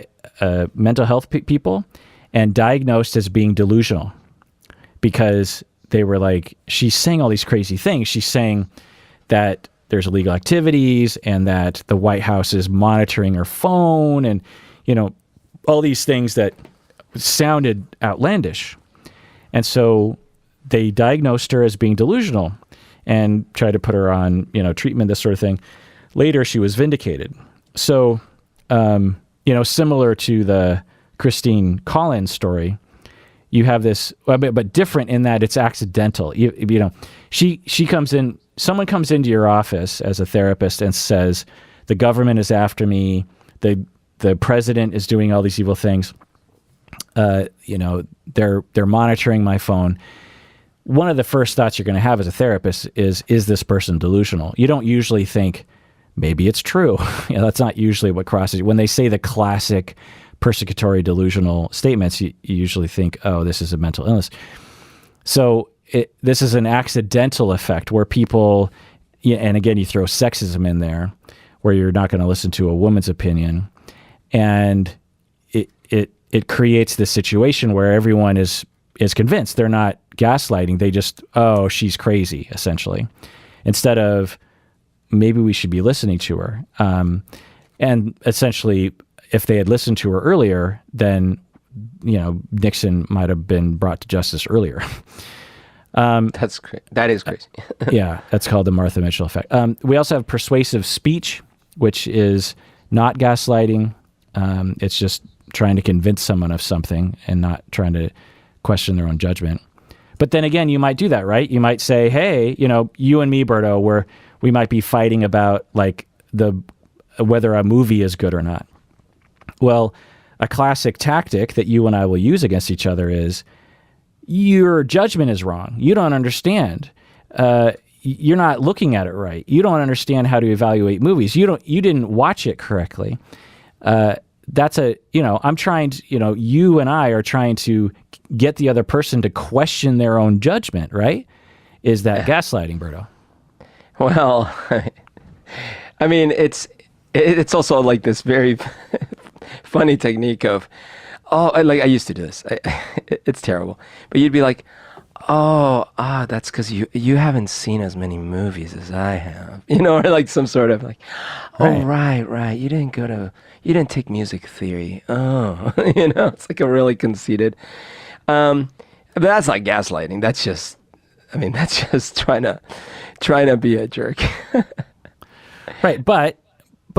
mental health people and diagnosed as being delusional because they were like, she's saying all these crazy things. She's saying that there's illegal activities and that the White House is monitoring her phone and, all these things that sounded outlandish. And so they diagnosed her as being delusional and tried to put her on, treatment, this sort of thing. Later, she was vindicated. So, similar to the Christine Collins story, you have this, but different in that it's accidental. She comes in, someone comes into your office as a therapist and says, the government is after me, the president is doing all these evil things. They're monitoring my phone. One of the first thoughts you're going to have as a therapist is this person delusional? You don't usually think, maybe it's true. That's not usually what crosses you. When they say the classic persecutory delusional statements, you usually think, oh, this is a mental illness. So this is an accidental effect where people, and again, you throw sexism in there, where you're not going to listen to a woman's opinion. And it creates this situation where everyone is convinced. They're not gaslighting. They just, oh, she's crazy, essentially. Instead of, maybe we should be listening to her. And essentially, if they had listened to her earlier, then, Nixon might have been brought to justice earlier. That's crazy. That is crazy. Yeah, that's called the Martha Mitchell effect. We also have persuasive speech, which is not gaslighting. It's just trying to convince someone of something and not trying to question their own judgment. But then again, you might do that, right? You might say, hey, you and me, Berto, we might be fighting about whether a movie is good or not. Well, a classic tactic that you and I will use against each other is, your judgment is wrong. You don't understand. You're not looking at it right. You don't understand how to evaluate movies. You didn't watch it correctly. I'm trying to, you and I are trying to get the other person to question their own judgment, right? Is that gaslighting, Berto? Well, I mean, it's also like this very funny technique of, I used to do this. It's terrible. But you'd be like, that's because you haven't seen as many movies as I have. Or like some sort of like, right. You didn't take music theory. Oh, it's like a really conceited. But that's like gaslighting. That's just trying to be a jerk. Right. But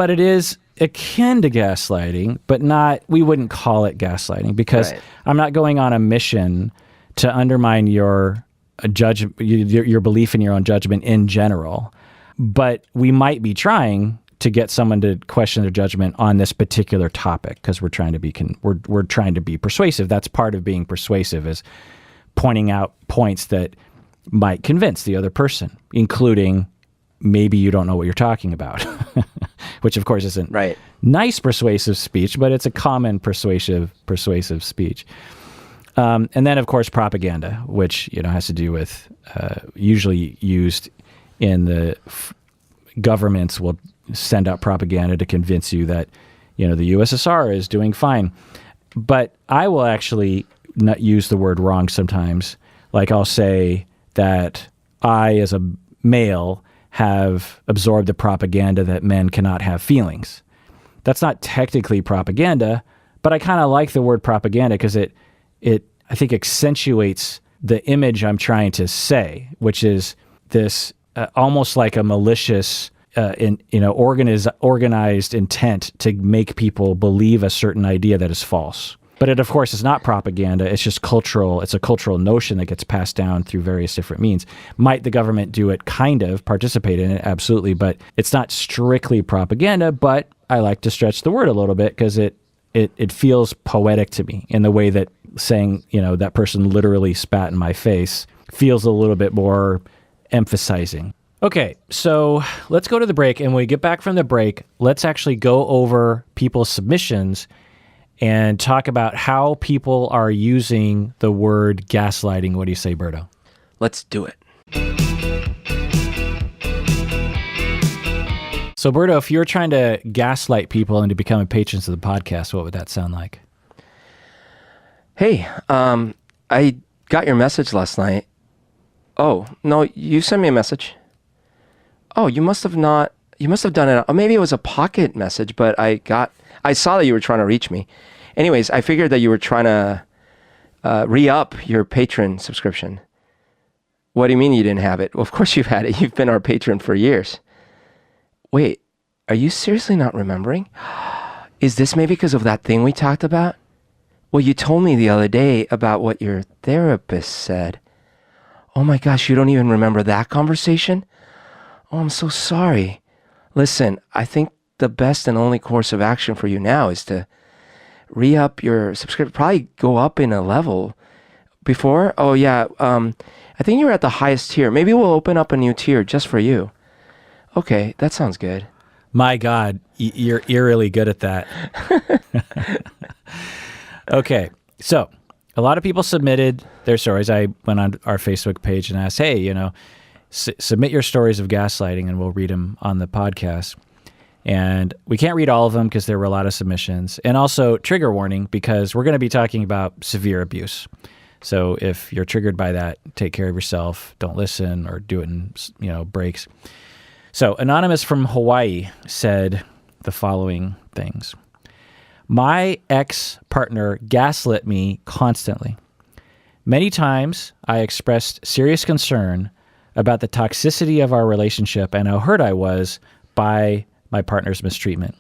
it is akin to gaslighting, but we wouldn't call it gaslighting because I'm not going on a mission to undermine your your belief in your own judgment in general. But we might be trying to get someone to question their judgment on this particular topic because we're trying to be we're trying to be persuasive. That's part of being persuasive, is pointing out points that might convince the other person, including maybe you don't know what you're talking about, which of course isn't nice persuasive speech, but it's a common persuasive speech. And then, of course, propaganda, which has to do with usually used in the governments will send out propaganda to convince you that the USSR is doing fine. But I will actually not use the word wrong sometimes. Like I'll say that I, as a male, have absorbed the propaganda that men cannot have feelings. That's not technically propaganda, but I kind of like the word propaganda because it I think accentuates the image I'm trying to say, which is this almost like a malicious, organized intent to make people believe a certain idea that is false. But it, of course, is not propaganda. It's just cultural. It's a cultural notion that gets passed down through various different means. Might the government do it? Kind of participate in it, absolutely. But it's not strictly propaganda. But I like to stretch the word a little bit because it feels poetic to me in the way that saying, that person literally spat in my face feels a little bit more emphasizing. Okay, so let's go to the break. And when we get back from the break, let's actually go over people's submissions and talk about how people are using the word gaslighting. What do you say, Berto? Let's do it. So, Berto, if you're trying to gaslight people into becoming patrons of the podcast, what would that sound like? Hey, I got your message last night. Oh, no, you sent me a message. Oh, you must have done it. Or maybe it was a pocket message, but I saw that you were trying to reach me. Anyways, I figured that you were trying to re-up your patron subscription. What do you mean you didn't have it? Well, of course you've had it. You've been our patron for years. Wait, are you seriously not remembering? Is this maybe because of that thing we talked about? Well, you told me the other day about what your therapist said. Oh my gosh, you don't even remember that conversation? Oh, I'm so sorry. Listen, I think the best and only course of action for you now is to re-up your subscription, probably go up in a level. Before? Oh yeah, I think you were at the highest tier. Maybe we'll open up a new tier just for you. Okay, that sounds good. My God, you're eerily good at that. Okay, so a lot of people submitted their stories. I went on our Facebook page and asked, hey, submit your stories of gaslighting and we'll read them on the podcast. And we can't read all of them because there were a lot of submissions. And also, trigger warning, because we're going to be talking about severe abuse. So if you're triggered by that, take care of yourself. Don't listen or do it in breaks. So Anonymous from Hawaii said the following things. My ex-partner gaslit me constantly. Many times I expressed serious concern about the toxicity of our relationship and how hurt I was by my partner's mistreatment.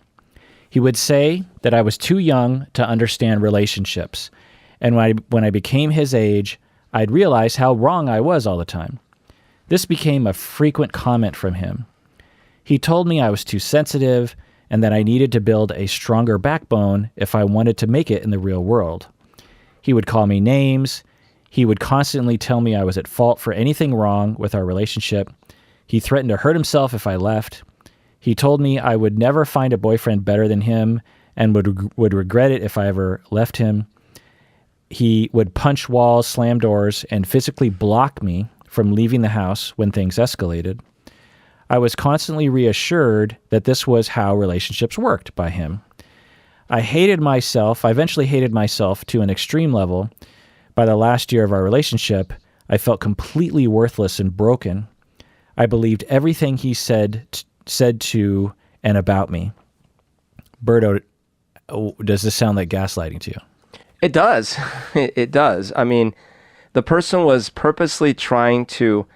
He would say that I was too young to understand relationships, and when I became his age, I'd realize how wrong I was all the time. This became a frequent comment from him. He told me I was too sensitive and that I needed to build a stronger backbone if I wanted to make it in the real world. He would call me names. He would constantly tell me I was at fault for anything wrong with our relationship. He threatened to hurt himself if I left. He told me I would never find a boyfriend better than him and would regret it if I ever left him. He would punch walls, slam doors, and physically block me from leaving the house when things escalated. I was constantly reassured that this was how relationships worked by him. I hated myself. I eventually hated myself to an extreme level. By the last year of our relationship, I felt completely worthless and broken. I believed everything he said to and about me. Berto, does this sound like gaslighting to you? It does. It does. I mean, the person was purposely trying to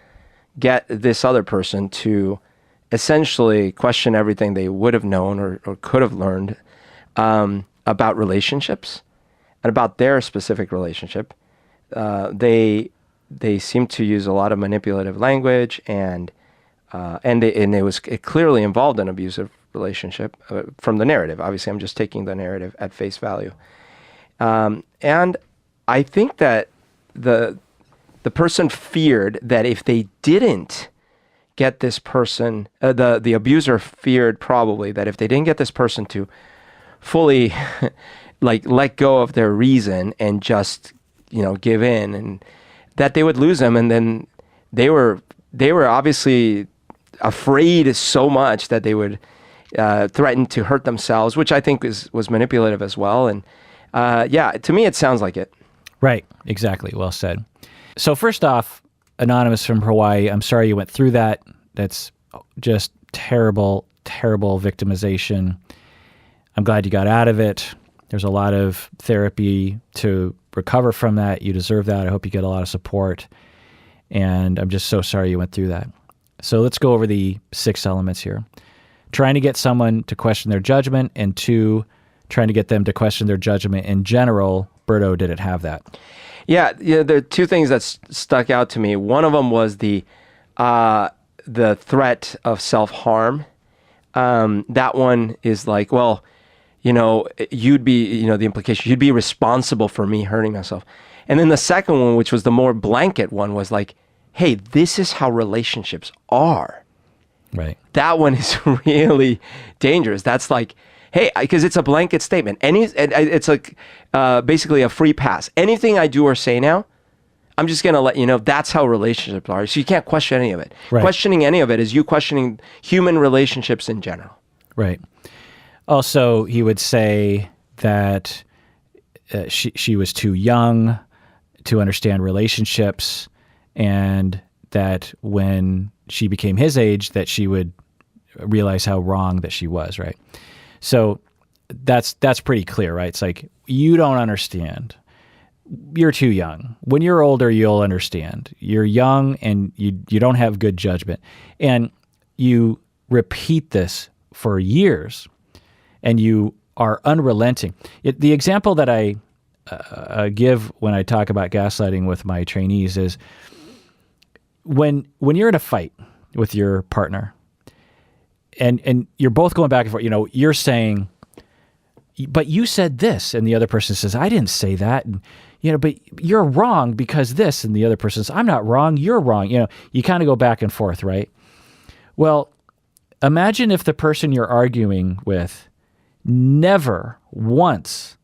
get this other person to essentially question everything they would have known or could have learned about relationships and about their specific relationship. They seem to use a lot of manipulative language and it clearly involved an abusive relationship from the narrative. Obviously, I'm just taking the narrative at face value. And I think that the person feared that if they didn't get this person, the abuser feared probably that if they didn't get this person to fully let go of their reason and just give in, and that they would lose them, and then they were obviously afraid so much that they would threaten to hurt themselves, which I think was manipulative as well. And to me it sounds like it. Right, exactly. Well said. So first off, Anonymous from Hawaii, I'm sorry you went through that. That's just terrible, terrible victimization. I'm glad you got out of it. There's a lot of therapy to recover from that. You deserve that. I hope you get a lot of support. And I'm just so sorry you went through that. So let's go over the 6 elements here. Trying to get someone to question their judgment, and 2, trying to get them to question their judgment in general. Berto didn't have that. Yeah, there are 2 things that stuck out to me. One of them was the threat of self-harm. That one is like, well, you'd be, the implication, you'd be responsible for me hurting myself. And then the second one, which was the more blanket one, was like, hey, this is how relationships are. Right. That one is really dangerous. That's like, hey, because it's a blanket statement. It's like basically a free pass. Anything I do or say now, I'm just going to let you know that's how relationships are. So you can't question any of it. Right. Questioning any of it is you questioning human relationships in general. Right. Also, he would say that she was too young to understand relationships, and that when she became his age, that she would realize how wrong that she was, right? So that's pretty clear, right? It's like, you don't understand. You're too young. When you're older, you'll understand. You're young and you don't have good judgment. And you repeat this for years, and you are unrelenting. The example that I give when I talk about gaslighting with my trainees is when you're in a fight with your partner, and you're both going back and forth, you're saying, but you said this, and the other person says, I didn't say that, and but you're wrong because this, and the other person says, I'm not wrong, you're wrong. You kind of go back and forth, right? Well, imagine if the person you're arguing with never once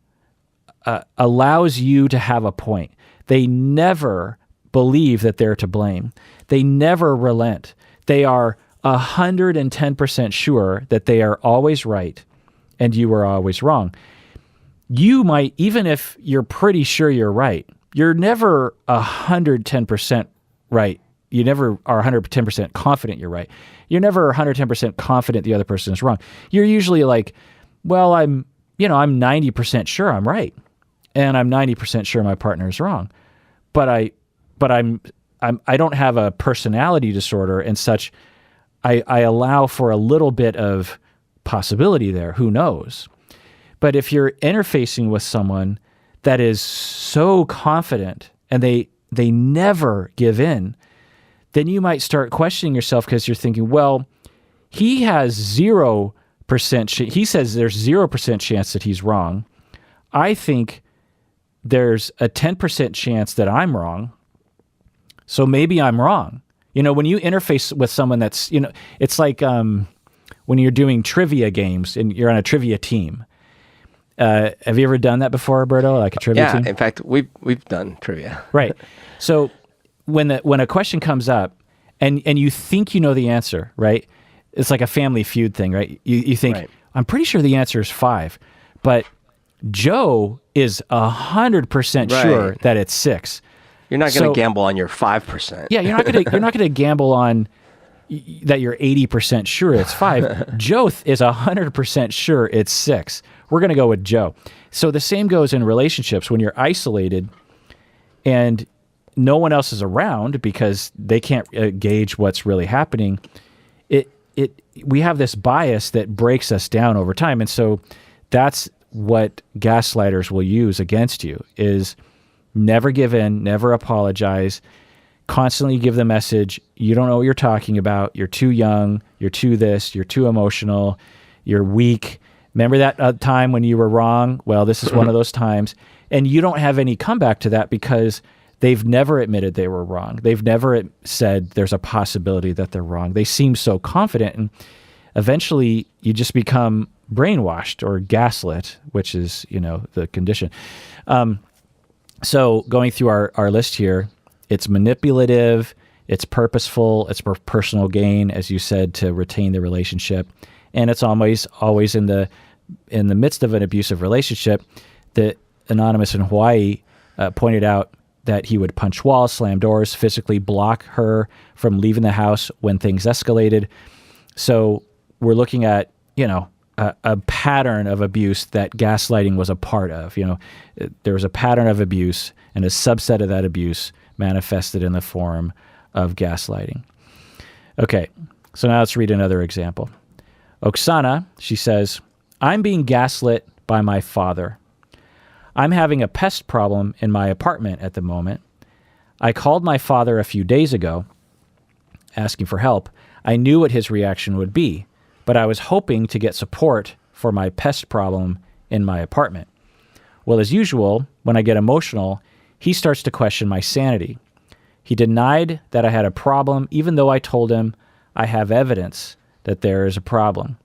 allows you to have a point. They never believe that they're to blame. They never relent. They are 110% sure that they are always right and you are always wrong. You might, even if you're pretty sure you're right, you're never 110% right. You never are 110% confident you're right. You're never 110% confident the other person is wrong. You're usually like, well, I'm 90% sure I'm right, and I'm 90% sure my partner is wrong, but I don't have a personality disorder and such. I allow for a little bit of possibility there. Who knows? But if you're interfacing with someone that is so confident and they never give in, then you might start questioning yourself, because you're thinking, well, he has 0%. He says there's 0% chance that he's wrong. I think there's a 10% chance that I'm wrong. So maybe I'm wrong. When you interface with someone that's, it's like when you're doing trivia games and you're on a trivia team. Have you ever done that before, Berto? Like a trivia team? Yeah, in fact, we've done trivia. Right. So when a question comes up and you think you know the answer, right? It's like a Family Feud thing, right? You think, right, I'm pretty sure the answer is 5, but Joe is 100% sure that it's 6. You're not going to gamble on your 5%. Yeah, you're not going to gamble on that you're 80% sure it's 5. Joe is 100% sure it's 6. We're going to go with Joe. So the same goes in relationships. When you're isolated and no one else is around because they can't gauge what's really happening, we have this bias that breaks us down over time. And so that's what gaslighters will use against you, is never give in, never apologize, constantly give the message, you don't know what you're talking about, you're too young, you're too this, you're too emotional, you're weak. Remember that time when you were wrong? Well, this is one of those times. And you don't have any comeback to that because they've never admitted they were wrong. They've never said there's a possibility that they're wrong. They seem so confident, and eventually you just become brainwashed or gaslit, which is, the condition. So going through our list here, it's manipulative, it's purposeful, it's for personal gain, as you said, to retain the relationship, and it's always in the midst of an abusive relationship. The Anonymous in Hawaii pointed out that he would punch walls, slam doors, physically block her from leaving the house when things escalated. So we're looking at, a pattern of abuse that gaslighting was a part of. There was a pattern of abuse, and a subset of that abuse manifested in the form of gaslighting. Okay, so now let's read another example. Oksana, she says, I'm being gaslit by my father. I'm having a pest problem in my apartment at the moment. I called my father a few days ago asking for help. I knew what his reaction would be, but I was hoping to get support for my pest problem in my apartment. Well, as usual, when I get emotional, he starts to question my sanity. He denied that I had a problem, even though I told him I have evidence that there is a problem.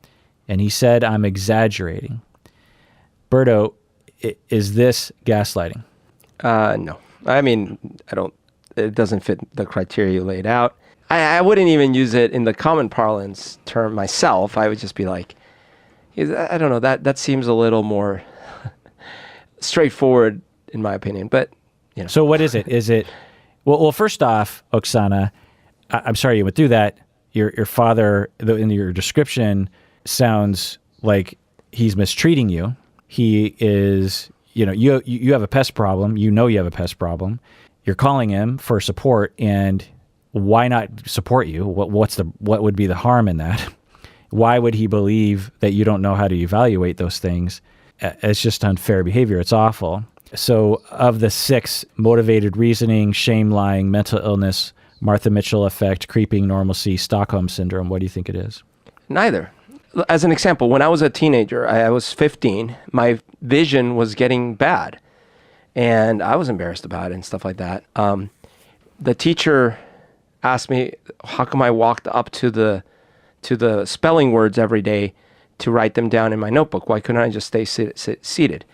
And he said I'm exaggerating. Berto, is this gaslighting? No. I mean, it doesn't fit the criteria you laid out. I wouldn't even use it in the common parlance term myself. I would just be like, I don't know, that seems a little more straightforward in my opinion, but you know. So what is it? Is it, well, first off, Oksana, I'm sorry you went through that. Your father, in your description, sounds like he's mistreating you. He is, you have a pest problem. You know you have a pest problem. You're calling him for support, and why not support you? What would be the harm in that? Why would he believe that you don't know how to evaluate those things? It's just unfair behavior. It's awful. So of the 6, motivated reasoning, shame, lying, mental illness, Martha Mitchell effect, creeping normalcy, Stockholm syndrome, what do you think it is? Neither. As an example, when I was a teenager, I was 15, my vision was getting bad. And I was embarrassed about it and stuff like that. The teacher asked me how come I walked up to the spelling words every day to write them down in my notebook. Why couldn't I just stay seated?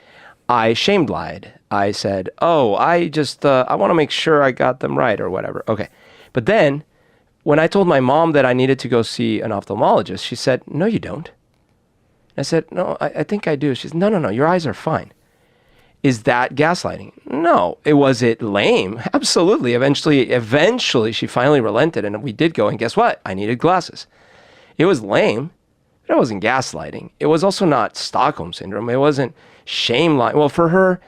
I shamed lied. I said, I want to make sure I got them right or whatever. Okay. But then when I told my mom that I needed to go see an ophthalmologist, she said, no, you don't. I said, no, I think I do. She said, no, your eyes are fine. Is that gaslighting? No. Was it lame? Absolutely. Eventually, she finally relented, and we did go, and guess what? I needed glasses. It was lame, but it wasn't gaslighting. It was also not Stockholm syndrome. It wasn't shame lying. Well, for her,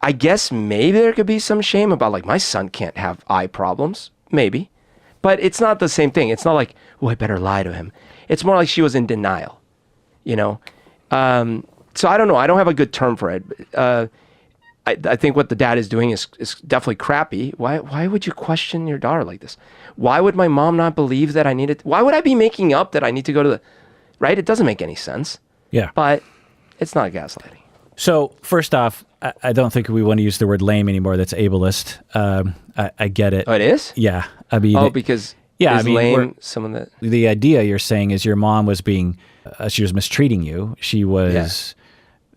I guess maybe there could be some shame about, like, my son can't have eye problems. Maybe. But it's not the same thing. It's not like, I better lie to him. It's more like she was in denial, So I don't know. I don't have a good term for it. I think what the dad is doing is definitely crappy. Why would you question your daughter like this? Why would my mom not believe that I needed? Why would I be making up that I need to go to the, right? It doesn't make any sense. Yeah. But it's not gaslighting. So first off, I don't think we want to use the word lame anymore. That's ableist. I get it. Oh, it is? Yeah. I mean, because yeah, is lame someone that... The idea you're saying is your mom was she was mistreating you. She was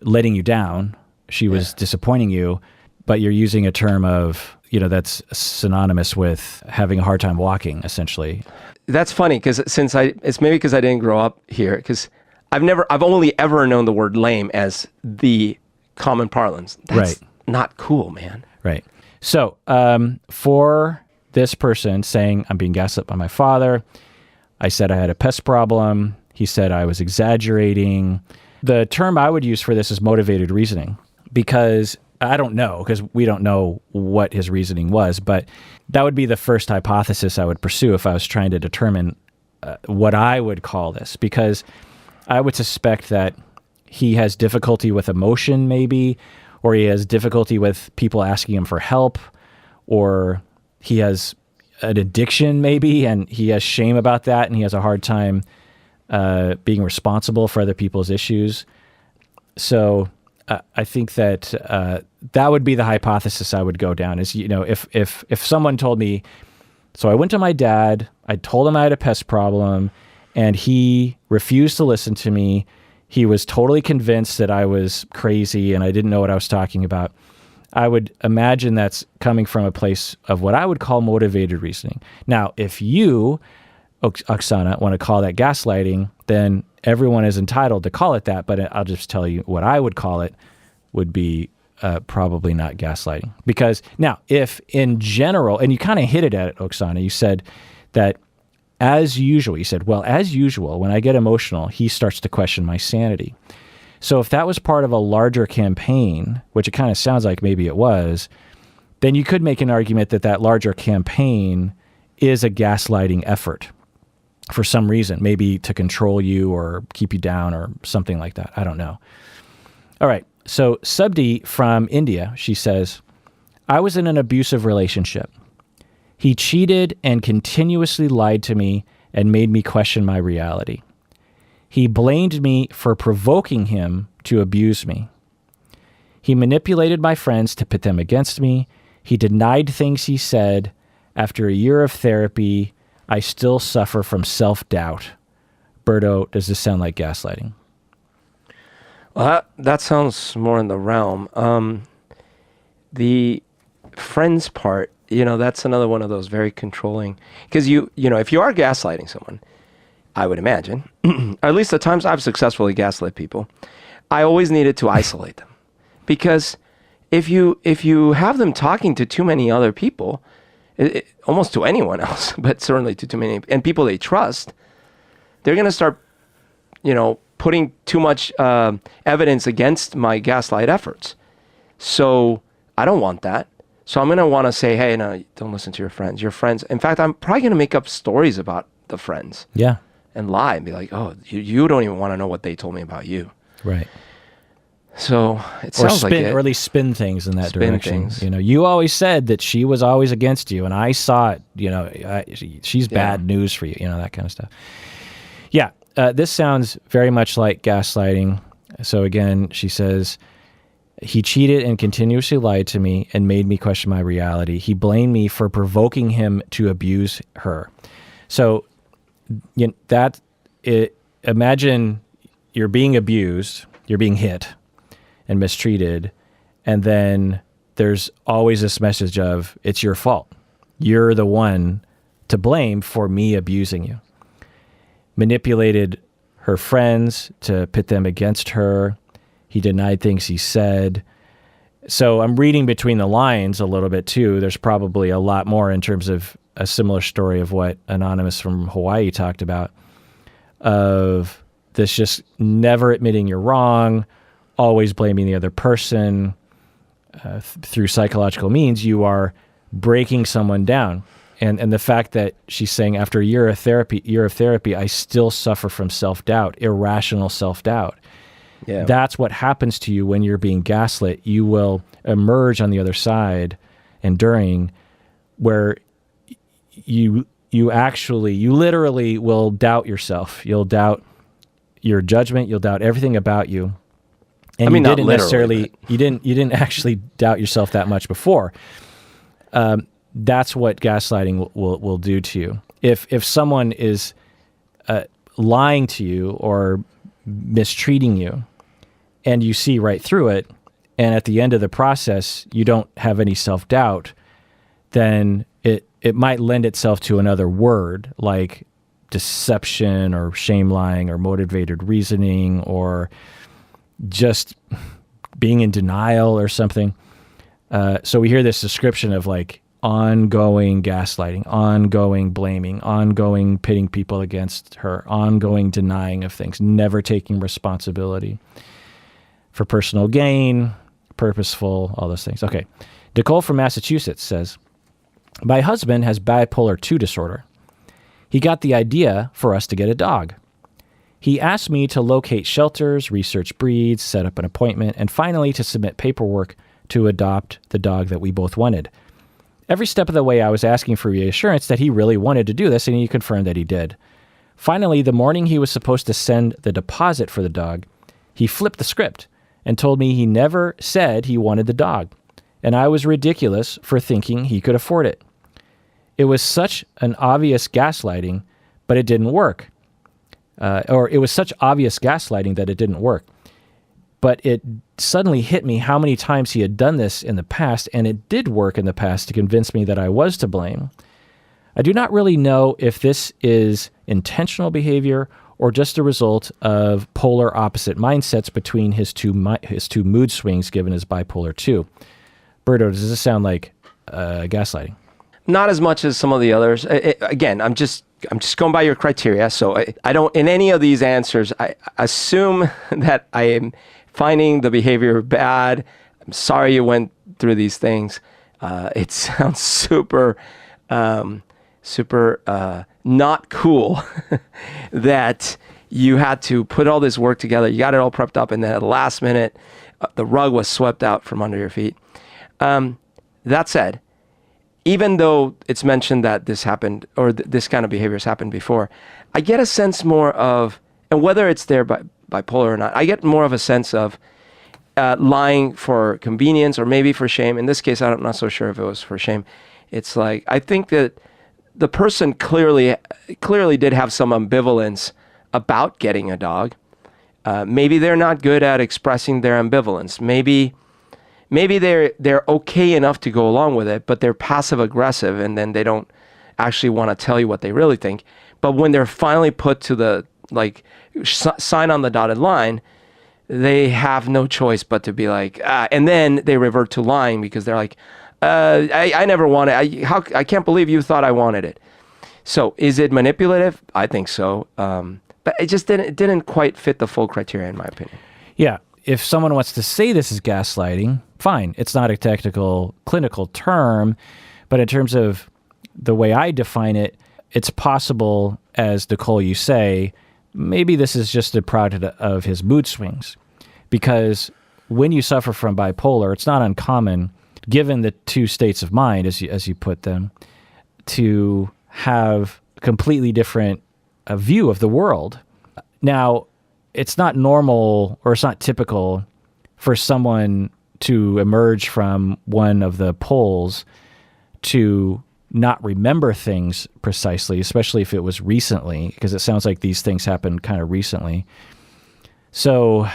letting you down. She was disappointing you, but you're using a term of, that's synonymous with having a hard time walking, essentially. That's funny because it's maybe because I didn't grow up here, because I've only ever known the word lame as the common parlance. That's not cool, man. Right. So for this person saying, I'm being gaslit by my father, I said I had a pest problem. He said I was exaggerating. The term I would use for this is motivated reasoning, because I don't know, because we don't know what his reasoning was, but that would be the first hypothesis I would pursue if I was trying to determine what I would call this, because I would suspect that he has difficulty with emotion maybe, or he has difficulty with people asking him for help, or he has an addiction maybe, and he has shame about that, and he has a hard time being responsible for other people's issues. So I think that that would be the hypothesis I would go down is, if someone told me, so I went to my dad, I told him I had a pest problem, and he refused to listen to me. He was totally convinced that I was crazy and I didn't know what I was talking about. I would imagine that's coming from a place of what I would call motivated reasoning. Now, if you, Oksana, want to call that gaslighting, then everyone is entitled to call it that, but I'll just tell you what I would call it would be probably not gaslighting. Because now, if in general, and you kind of hinted at it, Oksana, you said that as usual, as usual, when I get emotional, he starts to question my sanity. So if that was part of a larger campaign, which it kind of sounds like maybe it was, then you could make an argument that that larger campaign is a gaslighting effort. for some reason, maybe to control you or keep you down or something like that. I don't know. All right. So Subdi from India, she says, I was in an abusive relationship. He cheated and continuously lied to me and made me question my reality. He blamed me for provoking him to abuse me. He manipulated my friends to pit them against me. He denied things he said. After a year of therapy, I still suffer from self-doubt. Berto, does this sound like gaslighting? Well, that sounds more in the realm. The friends part, that's another one of those very controlling. Because if you are gaslighting someone, I would imagine, at least the times I've successfully gaslit people, I always needed to isolate them. Because if you have them talking to too many other people, almost to anyone else, but certainly to too many, and people they trust, they're going to start, putting too much evidence against my gaslight efforts. So I don't want that. So I'm going to want to say, hey, no, don't listen to your friends. Your friends. In fact, I'm probably going to make up stories about the friends. Yeah. And lie and be like, oh, you don't even want to know what they told me about you. Right. So it sounds like it. Or at least spin things in that direction. Things. You always said that she was always against you, and I saw it. She's bad news for you. That kind of stuff. Yeah, this sounds very much like gaslighting. So again, she says, he cheated and continuously lied to me and made me question my reality. He blamed me for provoking him to abuse her. So imagine you're being abused, you're being hit and mistreated, and then there's always this message of, it's your fault. You're the one to blame for me abusing you. Manipulated her friends to pit them against her. He denied things he said. So I'm reading between the lines a little bit too. There's probably a lot more in terms of a similar story of what Anonymous from Hawaii talked about, of this just never admitting you're wrong, always blaming the other person. Through psychological means, you are breaking someone down. And the fact that she's saying after a year of therapy, I still suffer from self-doubt, irrational self-doubt. Yeah. That's what happens to you when you're being gaslit. You will emerge on the other side and during, where you literally will doubt yourself. You'll doubt your judgment. You'll doubt everything about you. And you didn't necessarily, you didn't actually doubt yourself that much before. That's what gaslighting will do to you. If someone is lying to you or mistreating you, and you see right through it, and at the end of the process you don't have any self-doubt, then it might lend itself to another word like deception or shame lying or motivated reasoning or just being in denial or something. So we hear this description of like ongoing gaslighting, ongoing blaming, ongoing pitting people against her, ongoing denying of things, never taking responsibility for personal gain, purposeful, all those things. Okay. Nicole from Massachusetts says, my husband has bipolar 2 disorder. He got the idea for us to get a dog. He asked me to locate shelters, research breeds, set up an appointment, and finally to submit paperwork to adopt the dog that we both wanted. Every step of the way, I was asking for reassurance that he really wanted to do this, and he confirmed that he did. Finally, the morning he was supposed to send the deposit for the dog, he flipped the script and told me he never said he wanted the dog, and I was ridiculous for thinking he could afford it. It was such an obvious gaslighting, but it didn't work. It was such obvious gaslighting that it didn't work. But it suddenly hit me how many times he had done this in the past, and it did work in the past to convince me that I was to blame. I do not really know if this is intentional behavior or just a result of polar opposite mindsets between his two mood swings given his bipolar 2. Berto, does this sound like gaslighting? Not as much as some of the others. Again, I'm just going by your criteria. So I don't, in any of these answers, I assume that I am finding the behavior bad. I'm sorry you went through these things. It sounds super not cool that you had to put all this work together. You got it all prepped up, and then at the last minute, the rug was swept out from under your feet. That said, even though it's mentioned that this happened, or this kind of behavior has happened before, I get a sense more of, and whether it's there bipolar or not, I get more of a sense of lying for convenience or maybe for shame. In this case, I'm not so sure if it was for shame. It's like, I think that the person clearly did have some ambivalence about getting a dog. Maybe they're not good at expressing their ambivalence. Maybe they're okay enough to go along with it, but they're passive aggressive, and then they don't actually want to tell you what they really think. But when they're finally put to the sign on the dotted line, they have no choice but to be like, and then they revert to lying because they're like, I never wanted. I can't believe you thought I wanted it. So is it manipulative? I think so. But it just didn't quite fit the full criteria, in my opinion. Yeah. If someone wants to say this is gaslighting, fine. It's not a technical clinical term, but in terms of the way I define it, it's possible, as Nicole, you say, maybe this is just a product of his mood swings. Because when you suffer from bipolar, it's not uncommon, given the two states of mind, as you put them, to have a completely different view of the world. Now, it's not normal, or it's not typical for someone to emerge from one of the poles to not remember things precisely, especially if it was recently, because it sounds like these things happened kind of recently. So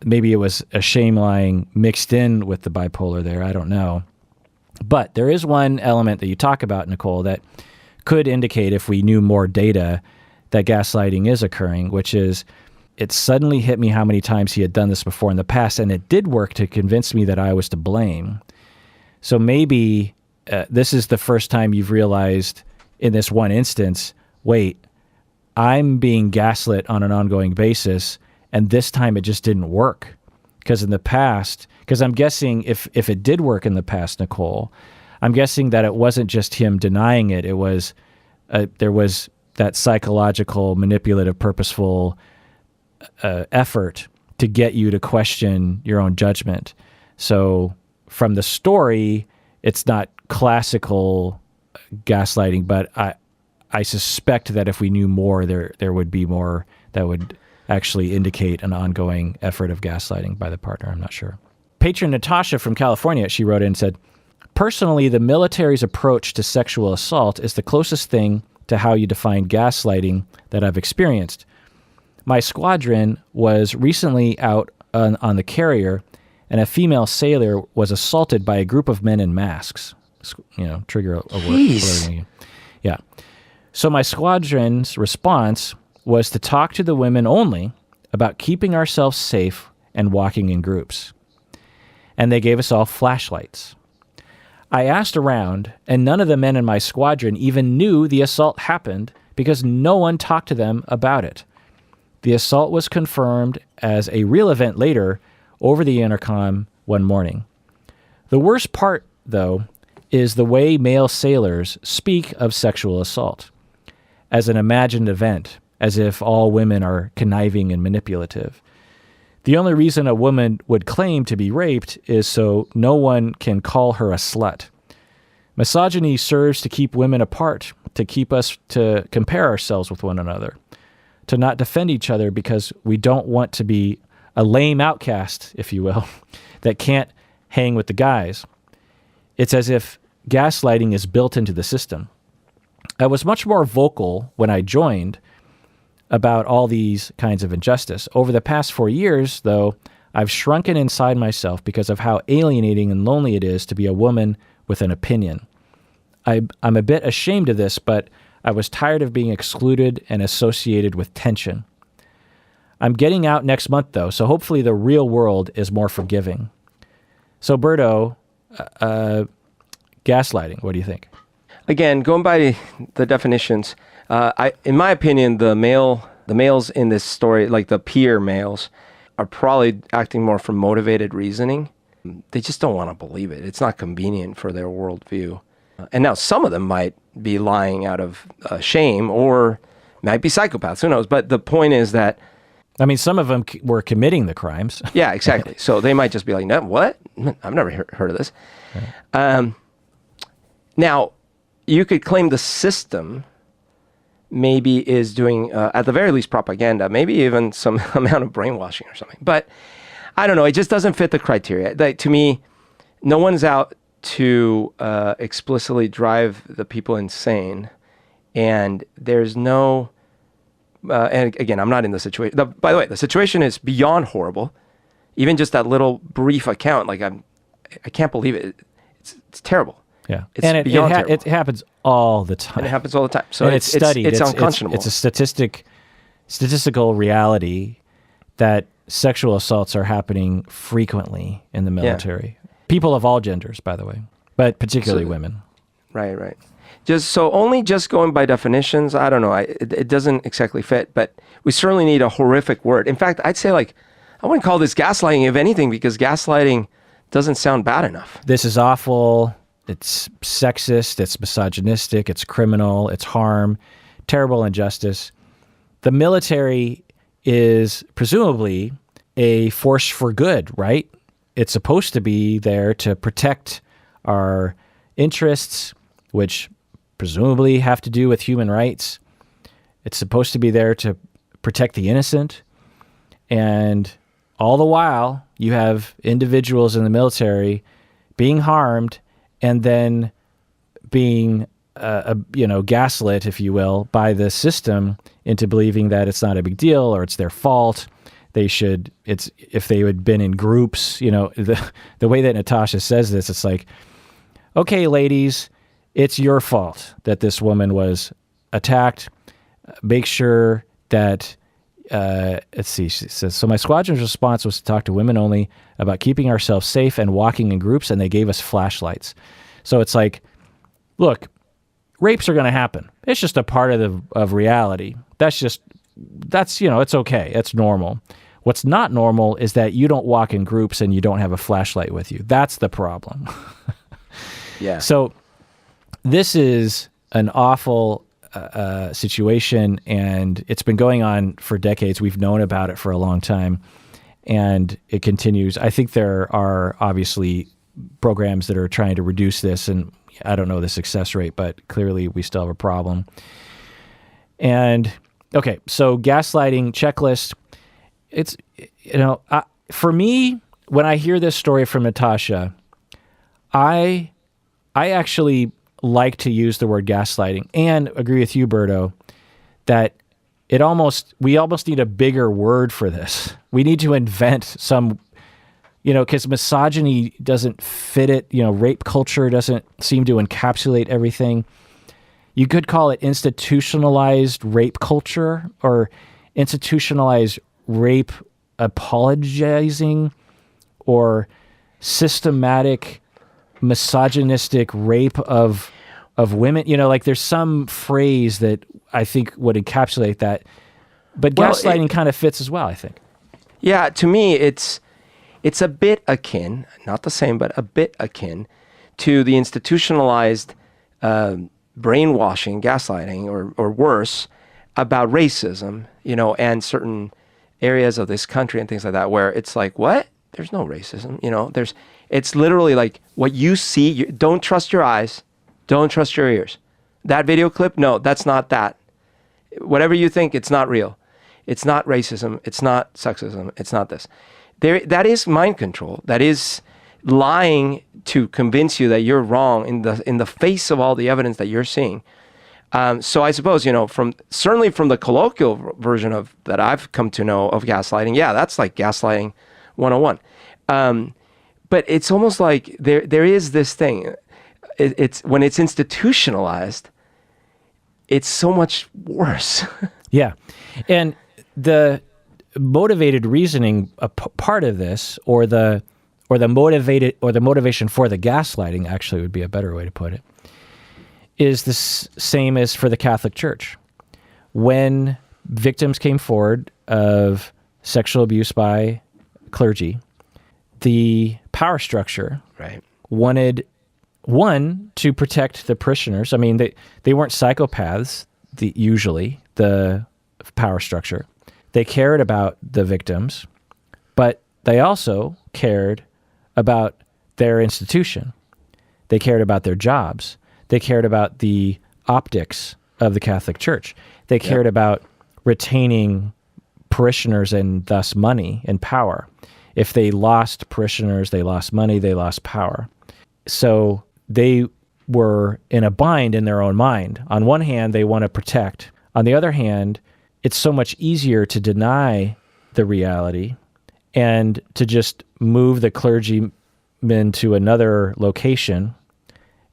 maybe it was a shame lying mixed in with the bipolar there. I don't know. But there is one element that you talk about, Nicole, that could indicate, if we knew more data, that gaslighting is occurring, which is, it suddenly hit me how many times he had done this before in the past, and it did work to convince me that I was to blame. So maybe this is the first time you've realized in this one instance, wait, I'm being gaslit on an ongoing basis, and this time it just didn't work. Because in the past, because I'm guessing if it did work in the past, Nicole, I'm guessing that it wasn't just him denying it. It was, there was that psychological, manipulative, purposeful effort to get you to question your own judgment. So from the story, it's not classical gaslighting, but I suspect that if we knew more, there would be more that would actually indicate an ongoing effort of gaslighting by the partner. I'm not sure. Patron Natasha from California, she wrote in and said, personally, the military's approach to sexual assault is the closest thing to how you define gaslighting that I've experienced. My squadron was recently out on the carrier, and a female sailor was assaulted by a group of men in masks. You know, trigger a word. Yeah. So my squadron's response was to talk to the women only about keeping ourselves safe and walking in groups. And they gave us all flashlights. I asked around, and none of the men in my squadron even knew the assault happened because no one talked to them about it. The assault was confirmed as a real event later over the intercom one morning. The worst part, though, is the way male sailors speak of sexual assault as an imagined event, as if all women are conniving and manipulative. The only reason a woman would claim to be raped is so no one can call her a slut. Misogyny serves to keep women apart, to keep us to compare ourselves with one another, to not defend each other because we don't want to be a lame outcast, if you will, that can't hang with the guys. It's as if gaslighting is built into the system. I was much more vocal when I joined about all these kinds of injustice. Over the past 4 years, though, I've shrunken inside myself because of how alienating and lonely it is to be a woman with an opinion. I'm a bit ashamed of this, but I was tired of being excluded and associated with tension. I'm getting out next month, though, so hopefully the real world is more forgiving. So, Berto, gaslighting, what do you think? Again, going by the definitions, in my opinion, the males in this story, like the peer males, are probably acting more from motivated reasoning. They just don't want to believe it. It's not convenient for their worldview. And now some of them might be lying out of shame or might be psychopaths. Who knows? But the point is that, I mean, some of them were committing the crimes. yeah, exactly. So they might just be like, no, what? I've never heard of this. Right. Now, you could claim the system maybe is doing, at the very least, propaganda, maybe even some amount of brainwashing or something. But I don't know. It just doesn't fit the criteria. Like, to me, no one's out to explicitly drive the people insane. And there's no... and again, I'm not in the situation. By the way, the situation is beyond horrible. Even just that little brief account, like I can't believe it. It's terrible. Yeah, it's and beyond terrible. It happens all the time. And it happens all the time. So and it's studied. It's unconscionable. It's a statistical reality that sexual assaults are happening frequently in the military. Yeah. People of all genders, by the way, but particularly women. Right. Just going by definitions, I don't know. It doesn't exactly fit, but we certainly need a horrific word. In fact, I'd say, like, I wouldn't call this gaslighting, if anything, because gaslighting doesn't sound bad enough. This is awful. It's sexist. It's misogynistic. It's criminal. It's harm. Terrible injustice. The military is presumably a force for good, right? It's supposed to be there to protect our interests, which presumably have to do with human rights. It's supposed to be there to protect the innocent. And all the while, you have individuals in the military being harmed and then being, gaslit, if you will, by the system into believing that it's not a big deal or it's their fault. If they had been in groups, the way that Natasha says this, it's like, okay, ladies, it's your fault that this woman was attacked. Make sure that, let's see, she says, so my squadron's response was to talk to women only about keeping ourselves safe and walking in groups, and they gave us flashlights. So it's like, look, rapes are going to happen. It's just a part of reality. It's okay. It's normal. What's not normal is that you don't walk in groups and you don't have a flashlight with you. That's the problem. Yeah. So this is an awful situation, and it's been going on for decades. We've known about it for a long time, and it continues. I think there are obviously programs that are trying to reduce this, and I don't know the success rate, but clearly we still have a problem. And okay, so gaslighting checklist. It's, for me, when I hear this story from Natasha, I actually like to use the word gaslighting, and agree with you, Berto, that we almost need a bigger word for this. We need to invent some, because misogyny doesn't fit it. Rape culture doesn't seem to encapsulate everything. You could call it institutionalized rape culture or institutionalized rape apologizing or systematic misogynistic rape of women. There's some phrase that I think would encapsulate that. But gaslighting kind of fits as well, I think. Yeah, to me, it's a bit akin, not the same, but a bit akin to the institutionalized brainwashing, gaslighting, or worse, about racism, and certain areas of this country and things like that, where it's like, what? There's no racism, it's literally like what you see. Don't trust your eyes. Don't trust your ears. That video clip, no, that's not that. Whatever you think, it's not real. It's not racism. It's not sexism. It's not this. That is mind control. That is lying to convince you that you're wrong in the face of all the evidence that you're seeing. So I suppose, certainly from the colloquial version of that I've come to know of gaslighting, yeah, that's like gaslighting 101. But it's almost like there is this thing. It's when it's institutionalized, it's so much worse. Yeah, and the motivated reasoning, a part of this, or the motivation for the gaslighting, actually would be a better way to put it, is the same as for the Catholic Church. When victims came forward of sexual abuse by clergy, the power structure wanted one, to protect the parishioners. I mean, they weren't psychopaths, usually, the power structure. They cared about the victims, but they also cared about their institution. They cared about their jobs. They cared about the optics of the Catholic Church. They cared about retaining parishioners and thus money and power. If they lost parishioners, they lost money, they lost power. So they were in a bind in their own mind. On one hand, they want to protect. On the other hand, it's so much easier to deny the reality and to just move the clergyman to another location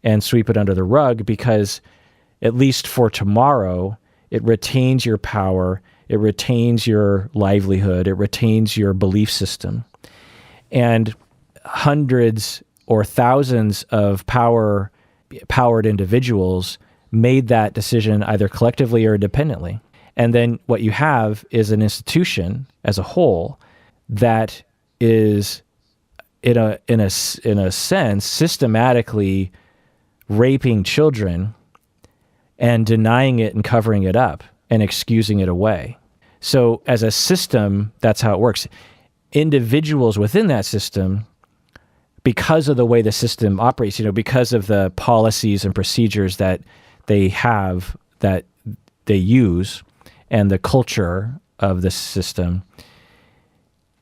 and sweep it under the rug, because at least for tomorrow, it retains your power, it retains your livelihood, it retains your belief system. And hundreds or thousands of powered individuals made that decision either collectively or independently. And then what you have is an institution as a whole that is, in a sense, systematically raping children and denying it and covering it up and excusing it away. So as a system, that's how it works. Individuals within that system, because of the way the system operates, because of the policies and procedures that they have, that they use, and the culture of the system,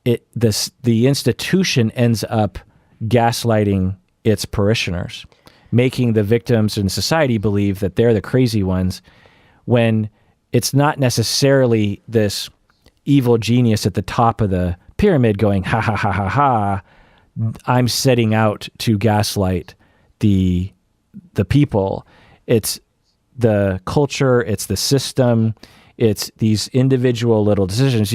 the institution ends up gaslighting its parishioners, making the victims in society believe that they're the crazy ones, when it's not necessarily this evil genius at the top of the pyramid going, ha, ha, ha, ha, ha, I'm setting out to gaslight the people. It's the culture, it's the system, it's these individual little decisions.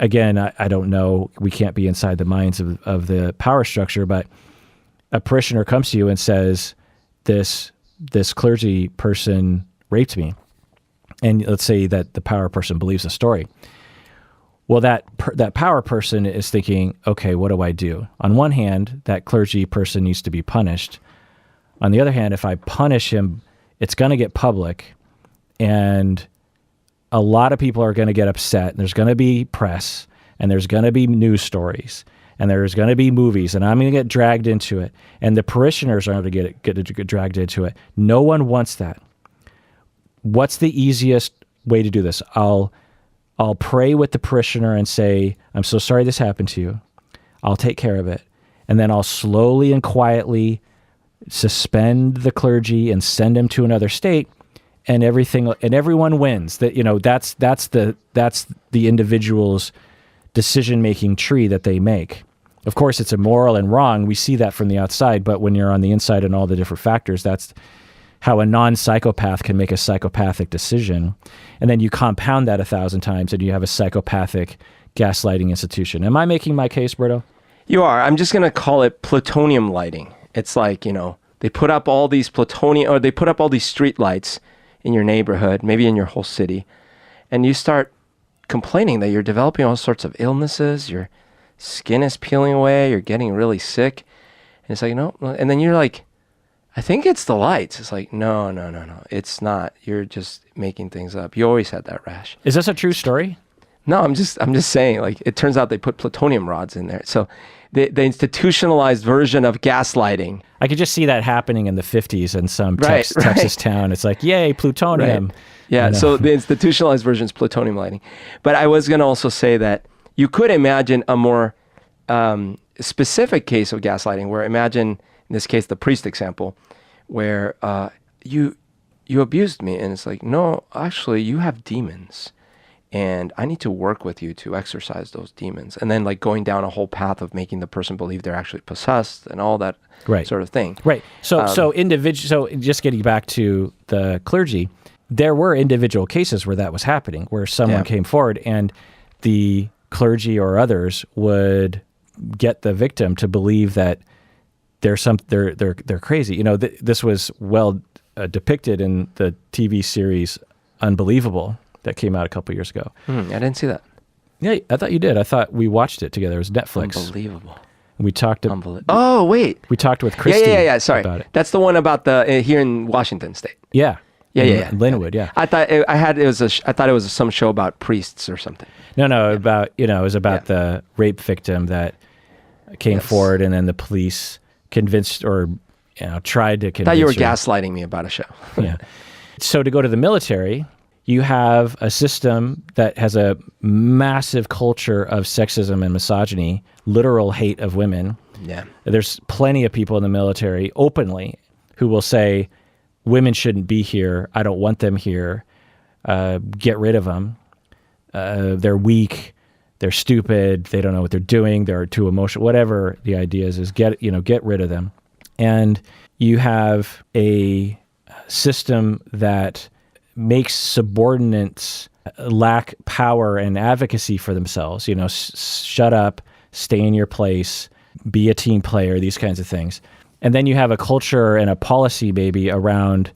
Again, I don't know, we can't be inside the minds of the power structure, but a parishioner comes to you and says, this clergy person raped me. And let's say that the power person believes the story. Well, that power person is thinking, okay, what do I do? On one hand, that clergy person needs to be punished. On the other hand, if I punish him, it's going to get public, and a lot of people are going to get upset, and there's going to be press, and there's going to be news stories, and there's going to be movies, and I'm going to get dragged into it, and the parishioners are going to get dragged into it. No one wants that. What's the easiest way to do this? I'll pray with the parishioner and say, I'm so sorry this happened to you. I'll take care of it. And then I'll slowly and quietly suspend the clergy and send him to another state, and everyone wins. That's the individual's decision-making tree that they make. Of course, it's immoral and wrong. We see that from the outside, but when you're on the inside and all the different factors, that's how a non-psychopath can make a psychopathic decision. And then you compound that 1,000 times and you have a psychopathic gaslighting institution. Am I making my case, Berto? You are. I'm just going to call it plutonium lighting. It's like, they put up all these they put up all these street lights in your neighborhood, maybe in your whole city, and you start complaining that you're developing all sorts of illnesses, your skin is peeling away, you're getting really sick. And it's like, no. And then you're like, I think it's the lights. It's like, no, it's not. You're just making things up. You always had that rash. Is this a true story? No, I'm just saying, like, it turns out they put plutonium rods in there. So the institutionalized version of gaslighting. I could just see that happening in the 50s in some Texas town. It's like, yay, plutonium. Right. Yeah, so the institutionalized version is plutonium lighting. But I was going to also say that you could imagine a more specific case of gaslighting, where imagine, in this case, the priest example, where you abused me, and it's like, no, actually, you have demons, and I need to work with you to exorcise those demons. And then like going down a whole path of making the person believe they're actually possessed and all that sort of thing. Right. So just getting back to the clergy, there were individual cases where that was happening, where someone came forward and the clergy or others would get the victim to believe that they're crazy. This was well depicted in the TV series Unbelievable that came out a couple years ago. I didn't see that. Yeah, I thought you did. I thought we watched it together. It was Netflix. Unbelievable. We talked. Oh, wait. We talked with Christy. Yeah. Sorry, about it. That's the one about the here in Washington State. Yeah. Yeah. Linwood. Yeah. I thought it was some show about priests or something. No. About it was about the rape victim that came forward, and then the police convinced or tried to convince. I thought you were her. gaslighting me about a show. Yeah. So to go to the military, you have a system that has a massive culture of sexism and misogyny, literal hate of women. Yeah. There's plenty of people in the military openly who will say, women shouldn't be here. I don't want them here. Get rid of them. They're weak. They're stupid. They don't know what they're doing. They're too emotional. Whatever the idea is get rid of them. And you have a system that makes subordinates lack power and advocacy for themselves. Shut up, stay in your place, be a team player, these kinds of things. And then you have a culture and a policy maybe around,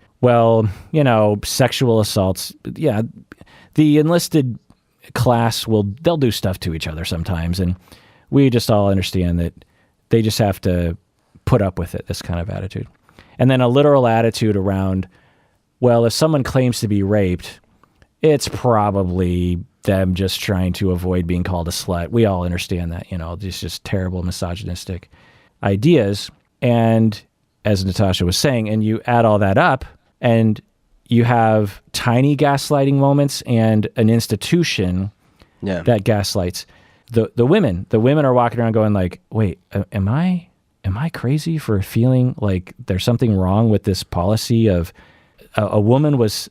sexual assaults. Yeah, the enlisted class they'll do stuff to each other sometimes. And we just all understand that they just have to put up with it, this kind of attitude. And then a literal attitude around, well, if someone claims to be raped, it's probably them just trying to avoid being called a slut. We all understand that, these just terrible misogynistic ideas. And as Natasha was saying, and you add all that up and you have tiny gaslighting moments and an institution that gaslights the women. The women are walking around going like, wait, am I crazy for feeling like there's something wrong with this policy of a woman was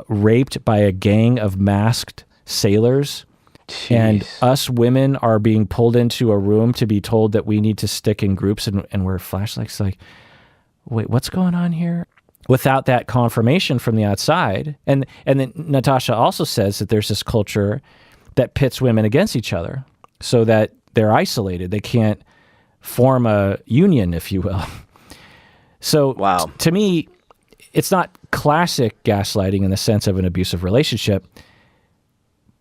raped by a gang of masked sailors? Jeez. And us women are being pulled into a room to be told that we need to stick in groups and wear flashlights. Like, wait, what's going on here? Without that confirmation from the outside. And then Natasha also says that there's this culture that pits women against each other so that they're isolated. They can't form a union, if you will. So to me, it's not classic gaslighting in the sense of an abusive relationship,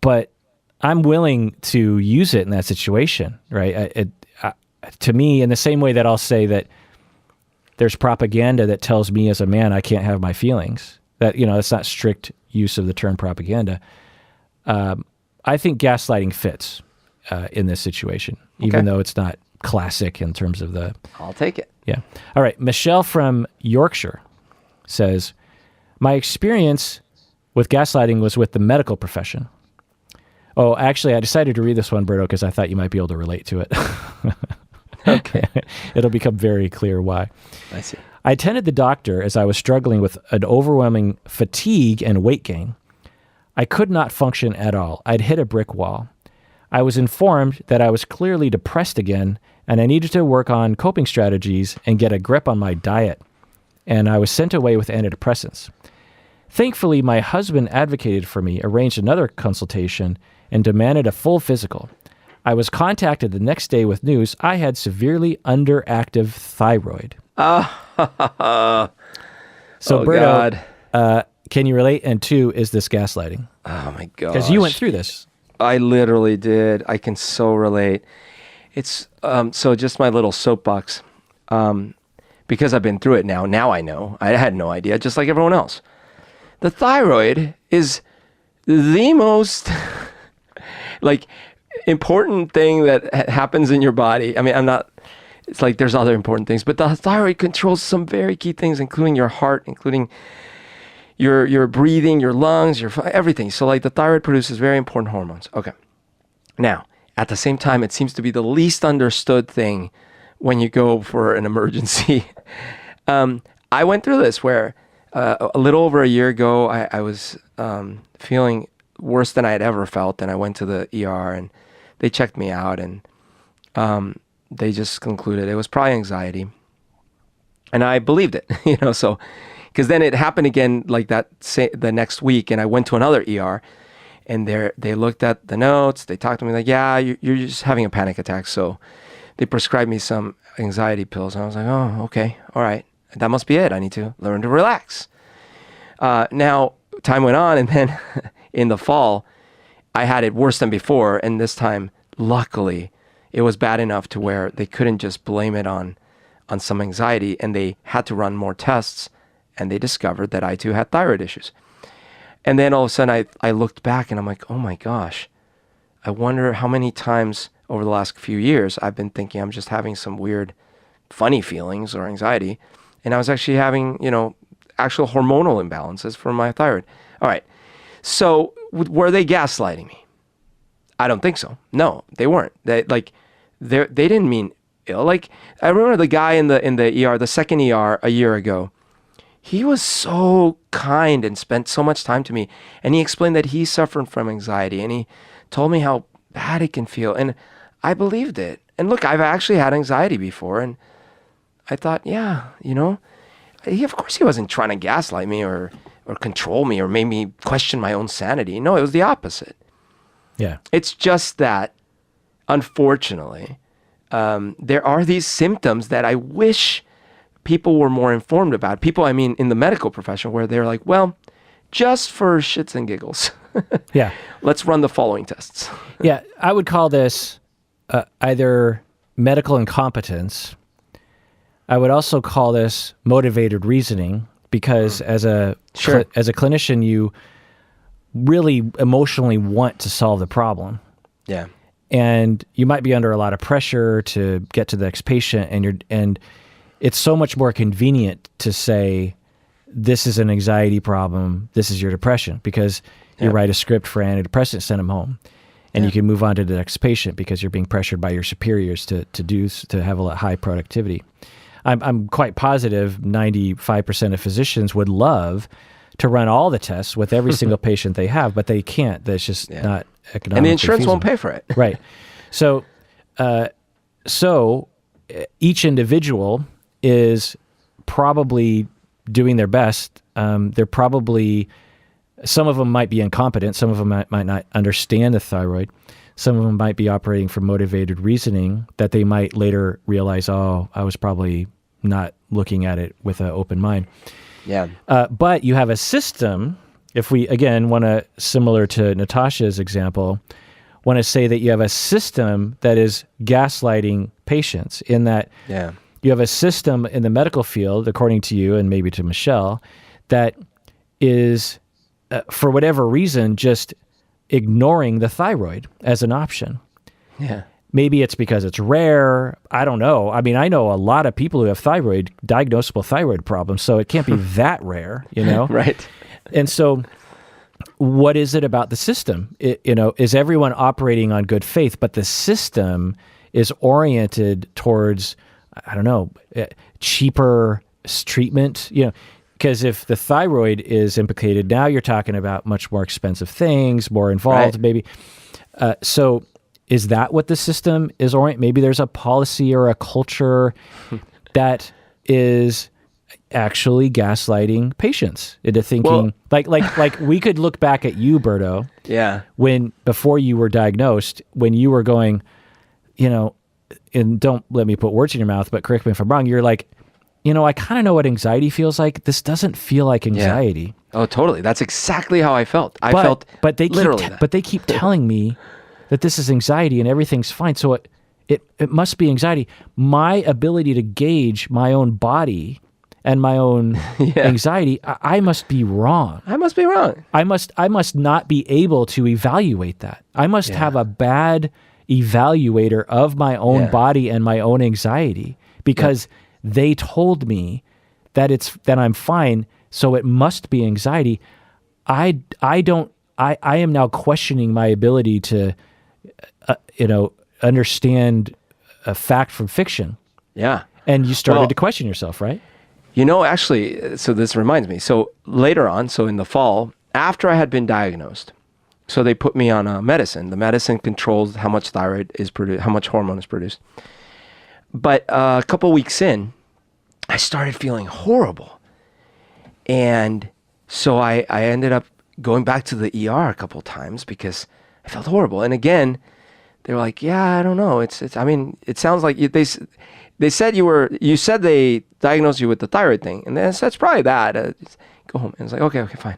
but I'm willing to use it in that situation, right? To me, in the same way that I'll say that there's propaganda that tells me as a man I can't have my feelings, that, it's not strict use of the term propaganda. I think gaslighting fits in this situation, even though it's not classic in terms of the... I'll take it. Yeah. All right. Michelle from Yorkshire says, my experience with gaslighting was with the medical profession. Oh, actually, I decided to read this one, Berto, because I thought you might be able to relate to it. Okay. It'll become very clear why. I see. I attended the doctor as I was struggling with an overwhelming fatigue and weight gain. I could not function at all. I'd hit a brick wall. I was informed that I was clearly depressed again, and I needed to work on coping strategies and get a grip on my diet. And I was sent away with antidepressants. Thankfully, my husband advocated for me, arranged another consultation, and demanded a full physical. I was contacted the next day with news I had severely underactive thyroid. So, Berto, God. Can you relate? And two, is this gaslighting? Oh, my God. Because you went through this. I literally did. I can so relate. It's so just my little soapbox. Because I've been through it now. Now I know. I had no idea, just like everyone else. The thyroid is the most important thing that happens in your body. I mean, it's like there's other important things, but the thyroid controls some very key things, including your heart, including your breathing, your lungs, your everything. So like the thyroid produces very important hormones. Okay. Now, at the same time, it seems to be the least understood thing when you go for an emergency. I went through this where a little over a year ago, I was feeling worse than I had ever felt. And I went to the ER and they checked me out and they just concluded it was probably anxiety. And I believed it, so, because then it happened again like that the next week. And I went to another ER and they looked at the notes. They talked to me like, yeah, you're just having a panic attack. So they prescribed me some anxiety pills. And I was like, oh, okay, all right. That must be it. I need to learn to relax. Now, time went on, and then in the fall, I had it worse than before. And this time, luckily, it was bad enough to where they couldn't just blame it on some anxiety, and they had to run more tests, and they discovered that I too had thyroid issues. And then all of a sudden I looked back and I'm like, oh my gosh, I wonder how many times over the last few years I've been thinking I'm just having some weird funny feelings or anxiety, and I was actually having, actual hormonal imbalances from my thyroid. All right. So were they gaslighting me? I don't think so. No, they weren't. They didn't mean ill. Like, I remember the guy in the ER, the second ER a year ago. He was so kind and spent so much time to me, and he explained that he suffered from anxiety, and he told me how bad it can feel, and I believed it. And look, I've actually had anxiety before, and I thought, yeah, of course he wasn't trying to gaslight me or control me or make me question my own sanity. No, it was the opposite. Yeah. It's just that, unfortunately, there are these symptoms that I wish people were more informed about. People, I mean, in the medical profession, where they're like, well, just for shits and giggles, Yeah. let's run the following tests. Yeah. I would call this either medical incompetence. I would also call this motivated reasoning, because as a clinician, you really emotionally want to solve the problem. Yeah. And you might be under a lot of pressure to get to the next patient, and it's so much more convenient to say, this is an anxiety problem, this is your depression, because you write a script for antidepressant, send them home, and you can move on to the next patient because you're being pressured by your superiors to have a high productivity. I'm quite positive 95% of physicians would love to run all the tests with every single patient they have, but they can't. That's just not economically And the insurance feasible. won't pay for it. Right. So each individual is probably doing their best. They're probably, some of them might be incompetent. Some of them might not understand the thyroid. Some of them might be operating from motivated reasoning that they might later realize, oh, I was probably not looking at it with an open mind. Yeah. But you have a system, if we, again, want to, similar to Natasha's example, want to say that you have a system that is gaslighting patients, in that you have a system in the medical field, according to you and maybe to Michelle, that is, for whatever reason, just ignoring the thyroid as an option. Yeah. Maybe it's because it's rare. I don't know. I mean, I know a lot of people who have diagnosable thyroid problems, so it can't be that rare, Right. And so what is it about the system? Is everyone operating on good faith, but the system is oriented towards, I don't know, cheaper treatment? Because if the thyroid is implicated, now you're talking about much more expensive things, more involved, Right. maybe. So is that what the system is oriented? Maybe there's a policy or a culture that is actually gaslighting patients into thinking, like we could look back at you, Berto, before you were diagnosed, when you were going, and don't let me put words in your mouth, but correct me if I'm wrong, you're like, I kind of know what anxiety feels like. This doesn't feel like anxiety. Oh, totally. That's exactly how I felt. But they keep telling me that this is anxiety and everything's fine. So it must be anxiety. My ability to gauge my own body and my own anxiety, I must be wrong. I must be wrong. I must not be able to evaluate that. I must have a bad evaluator of my own body and my own anxiety, because they told me that I'm fine, so it must be anxiety. I am now questioning my ability to understand a fact from fiction. Yeah. And you started to question yourself, right? Actually, so this reminds me. So later on, so in the fall, after I had been diagnosed, so they put me on a medicine. The medicine controls how much thyroid is produced, how much hormone is produced. But a couple weeks in, I started feeling horrible. And so I ended up going back to the ER a couple times because I felt horrible. And again, they were like, yeah, I don't know. I mean, it sounds like they said you said they diagnosed you with the thyroid thing. And that's probably that. Go home. And it's like, okay, fine.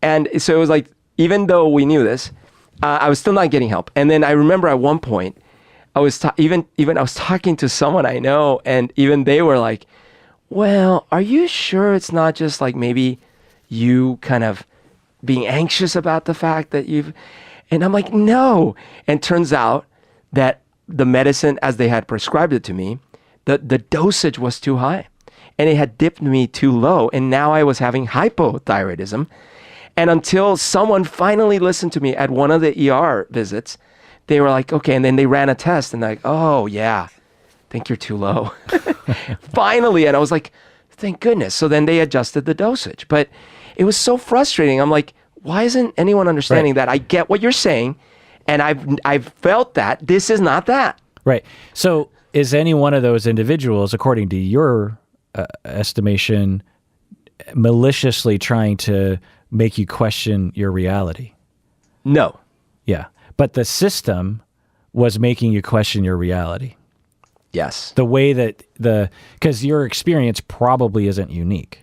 And so it was like, even though we knew this, I was still not getting help. And then I remember at one point, even I was talking to someone I know, and even they were like, well, are you sure it's not just like maybe you kind of being anxious about the fact that and I'm like, no. And turns out that the medicine, as they had prescribed it to me, the dosage was too high and it had dipped me too low. And now I was having hypothyroidism. And until someone finally listened to me at one of the ER visits, they were like, okay. And then they ran a test and they're like, oh yeah, I think you're too low. Finally. And I was like, thank goodness. So then they adjusted the dosage, but it was so frustrating. I'm like, why isn't anyone understanding that? I get what you're saying, and I've felt that this is not that. Right. So is any one of those individuals, according to your estimation, maliciously trying to make you question your reality? No. Yeah. But the system was making you question your reality. Yes. The way that because your experience probably isn't unique.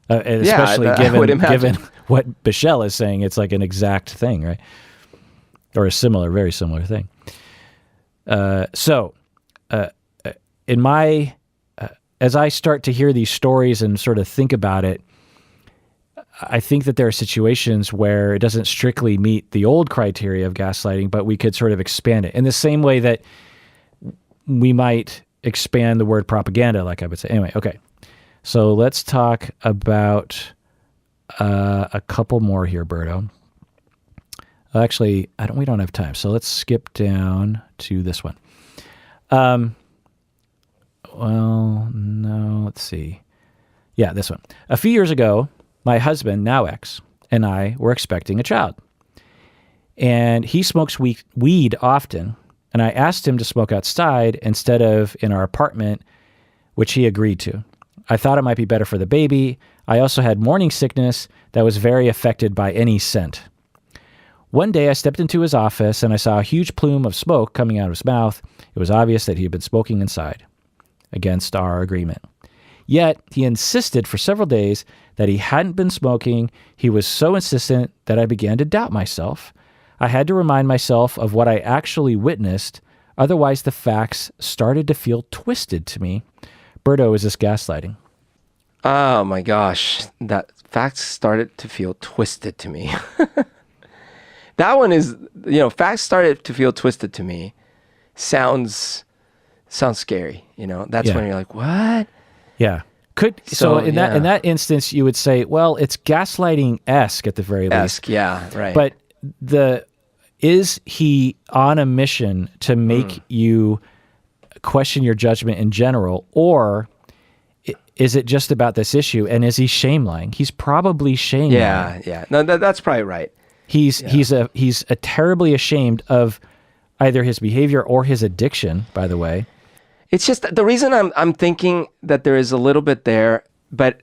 Especially given what Michelle is saying, it's like an exact thing, right? Or a very similar thing. In my, as I start to hear these stories and sort of think about it, I think that there are situations where it doesn't strictly meet the old criteria of gaslighting, but we could sort of expand it in the same way that we might expand the word propaganda, like I would say. Anyway, okay. So let's talk about a couple more here, Berto. Actually, we don't have time, so let's skip down to this one. Well, no, let's see. Yeah, this one. A few years ago, my husband, now ex, and I were expecting a child. And he smokes weed often, and I asked him to smoke outside instead of in our apartment, which he agreed to. I thought it might be better for the baby. I also had morning sickness that was very affected by any scent. One day I stepped into his office and I saw a huge plume of smoke coming out of his mouth. It was obvious that he had been smoking inside, against our agreement. Yet he insisted for several days that he hadn't been smoking. He was so insistent that I began to doubt myself. I had to remind myself of what I actually witnessed. Otherwise, the facts started to feel twisted to me. Berto, is this gaslighting? Oh my gosh. That facts started to feel twisted to me. That one is, facts started to feel twisted to me. Sounds scary. That's when you're like, what? Yeah. In that instance, you would say, well, it's gaslighting-esque at the very least. Yeah, right. But is he on a mission to make you question your judgment in general, or is it just about this issue? And is he shame lying? He's probably shame lying. Yeah. No, that's probably right. He's terribly ashamed of either his behavior or his addiction, by the way. It's just the reason I'm thinking that there is a little bit there, but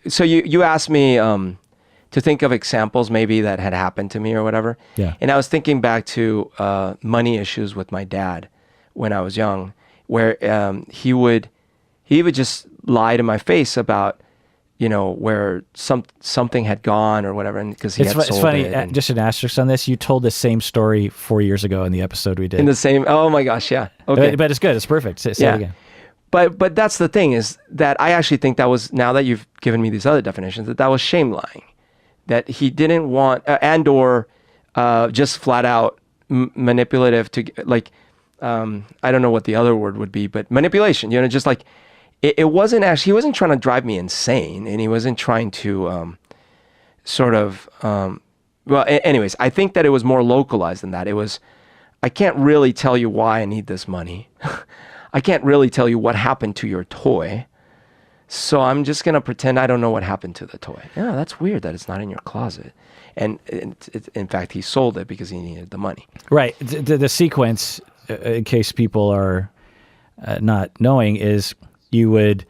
so you asked me to think of examples maybe that had happened to me or whatever. Yeah. And I was thinking back to money issues with my dad when I was young, where he would just lie to my face about where something had gone or whatever, and because he had sold it. It's funny. Just an asterisk on this. You told the same story 4 years ago in the episode we did. In the same. Oh my gosh, yeah. Okay, but it's good. It's perfect. Say it again. But that's the thing, is that I actually think that was, now that you've given me these other definitions, that was shame lying, that he didn't want or just flat out manipulative to I don't know what the other word would be, but manipulation. Just like. It wasn't actually, he wasn't trying to drive me insane, and he wasn't trying to anyways, I think that it was more localized than that. It was, I can't really tell you why I need this money. I can't really tell you what happened to your toy. So I'm just going to pretend I don't know what happened to the toy. Yeah, that's weird that it's not in your closet. And in fact, he sold it because he needed the money. Right. The sequence, in case people are not knowing, is you wouldn't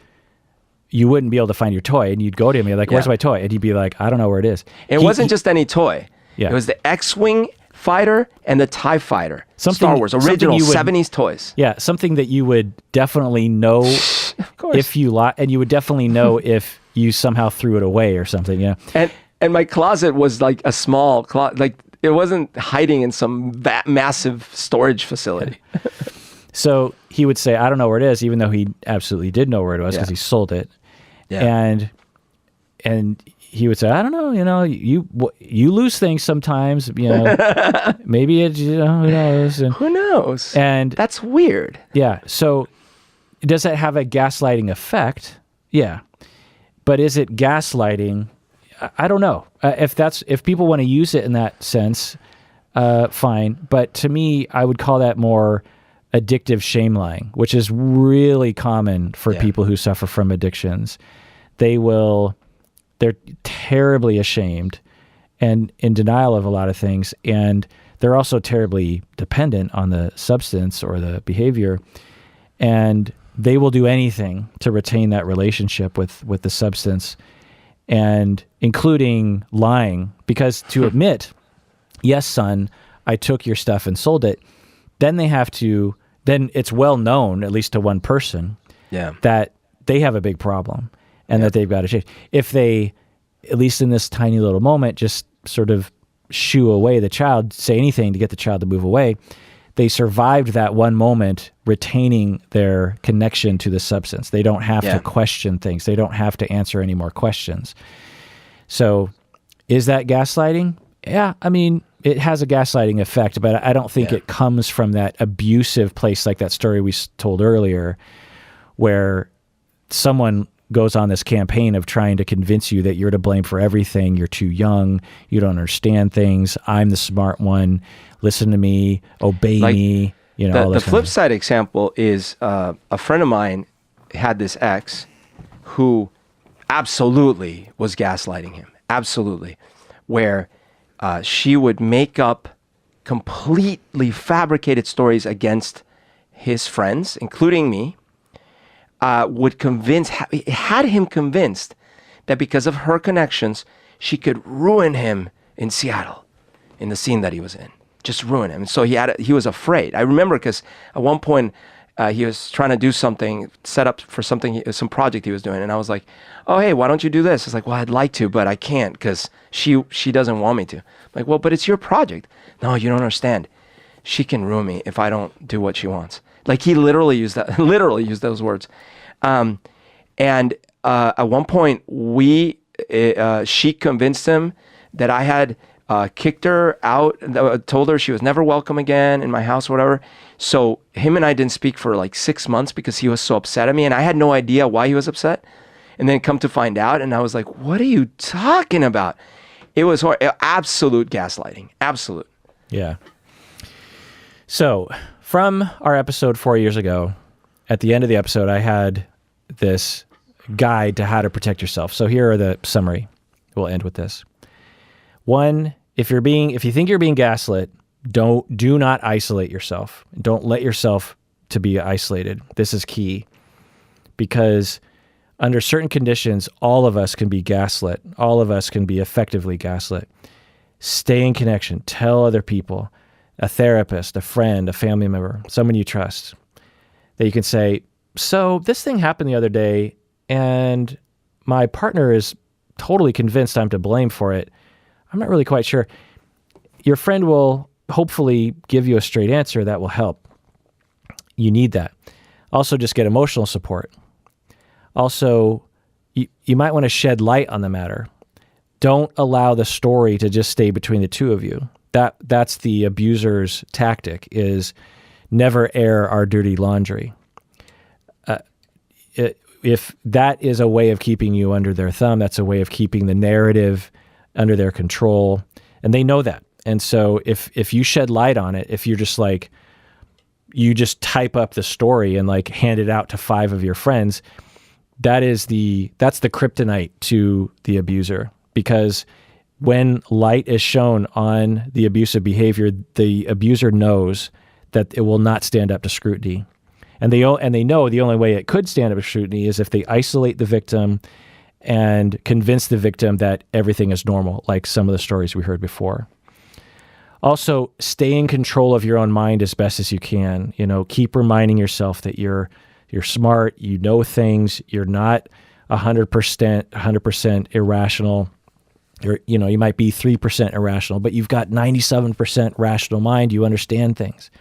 be able to find your toy, and you'd go to him and you're like, where's my toy? And he'd be like, I don't know where it is. It wasn't just any toy. Yeah. It was the X-Wing fighter and the TIE fighter. Star Wars, original 70s toys. Yeah, something that you would definitely know if you and you would definitely know if you somehow threw it away or something, yeah. And my closet was like a small closet, like it wasn't hiding in some massive storage facility. So he would say, I don't know where it is, even though he absolutely did know where it was because he sold it. Yeah. And he would say, I don't know, you lose things sometimes, maybe it, who knows? And, who knows? And that's weird. Yeah. So does that have a gaslighting effect? Yeah. But is it gaslighting? I don't know. If people want to use it in that sense, fine. But to me, I would call that more addictive shame lying, which is really common for people who suffer from addictions. They're terribly ashamed and in denial of a lot of things. And they're also terribly dependent on the substance or the behavior. And they will do anything to retain that relationship with the substance, and including lying, because to admit, yes, son, I took your stuff and sold it, then it's well known, at least to one person, that they have a big problem and that they've got to change. If they, at least in this tiny little moment, just sort of shoo away the child, say anything to get the child to move away, they survived that one moment retaining their connection to the substance. They don't have to question things. They don't have to answer any more questions. So is that gaslighting? Yeah, I mean, it has a gaslighting effect, but I don't think it comes from that abusive place like that story we told earlier, where someone goes on this campaign of trying to convince you that you're to blame for everything. You're too young. You don't understand things. I'm the smart one. Listen to me. Obey me. The flip side example is a friend of mine had this ex who absolutely was gaslighting him. Absolutely. Where she would make up completely fabricated stories against his friends, including me, had him convinced that because of her connections, she could ruin him in Seattle, in the scene that he was in. Just ruin him. So he was afraid. I remember because at one point he was trying to do something, set up for some project he was doing. And I was like, oh, hey, why don't you do this? It's like, well, I'd like to, but I can't because she doesn't want me to. I'm like, well, but it's your project. No, you don't understand. She can ruin me if I don't do what she wants. Like he literally used those words. And at one point she convinced him that I had kicked her out, told her she was never welcome again in my house or whatever. So him and I didn't speak for like 6 months because he was so upset at me, and I had no idea why he was upset. And then come to find out, and I was like, what are you talking about? It was absolute gaslighting. Absolute. Yeah. So from our episode 4 years ago, at the end of the episode, I had this guide to how to protect yourself. So here are the summary. We'll end with this. 1, if you think you're being gaslit, do not isolate yourself. Don't let yourself to be isolated. This is key, because under certain conditions, all of us can be gaslit. All of us can be effectively gaslit. Stay in connection. Tell other people, a therapist, a friend, a family member, someone you trust, that you can say, so this thing happened the other day and my partner is totally convinced I'm to blame for it. I'm not really quite sure. Your friend will hopefully give you a straight answer that will help. You need that. Also, just get emotional support. Also, you might want to shed light on the matter. Don't allow the story to just stay between the two of you. That's the abuser's tactic, is never air our dirty laundry. If that is a way of keeping you under their thumb, that's a way of keeping the narrative under their control. And they know that. And so if you shed light on it, if you're just like, you just type up the story and like hand it out to 5 of your friends, that's the kryptonite to the abuser. Because when light is shown on the abusive behavior, the abuser knows that it will not stand up to scrutiny. And they know the only way it could stand up to scrutiny is if they isolate the victim and convince the victim that everything is normal, like some of the stories we heard before. Also, stay in control of your own mind as best as you can. Keep reminding yourself that you're smart, you know things, you're not 100% irrational. You might be 3% irrational, but you've got 97% rational mind. You understand things.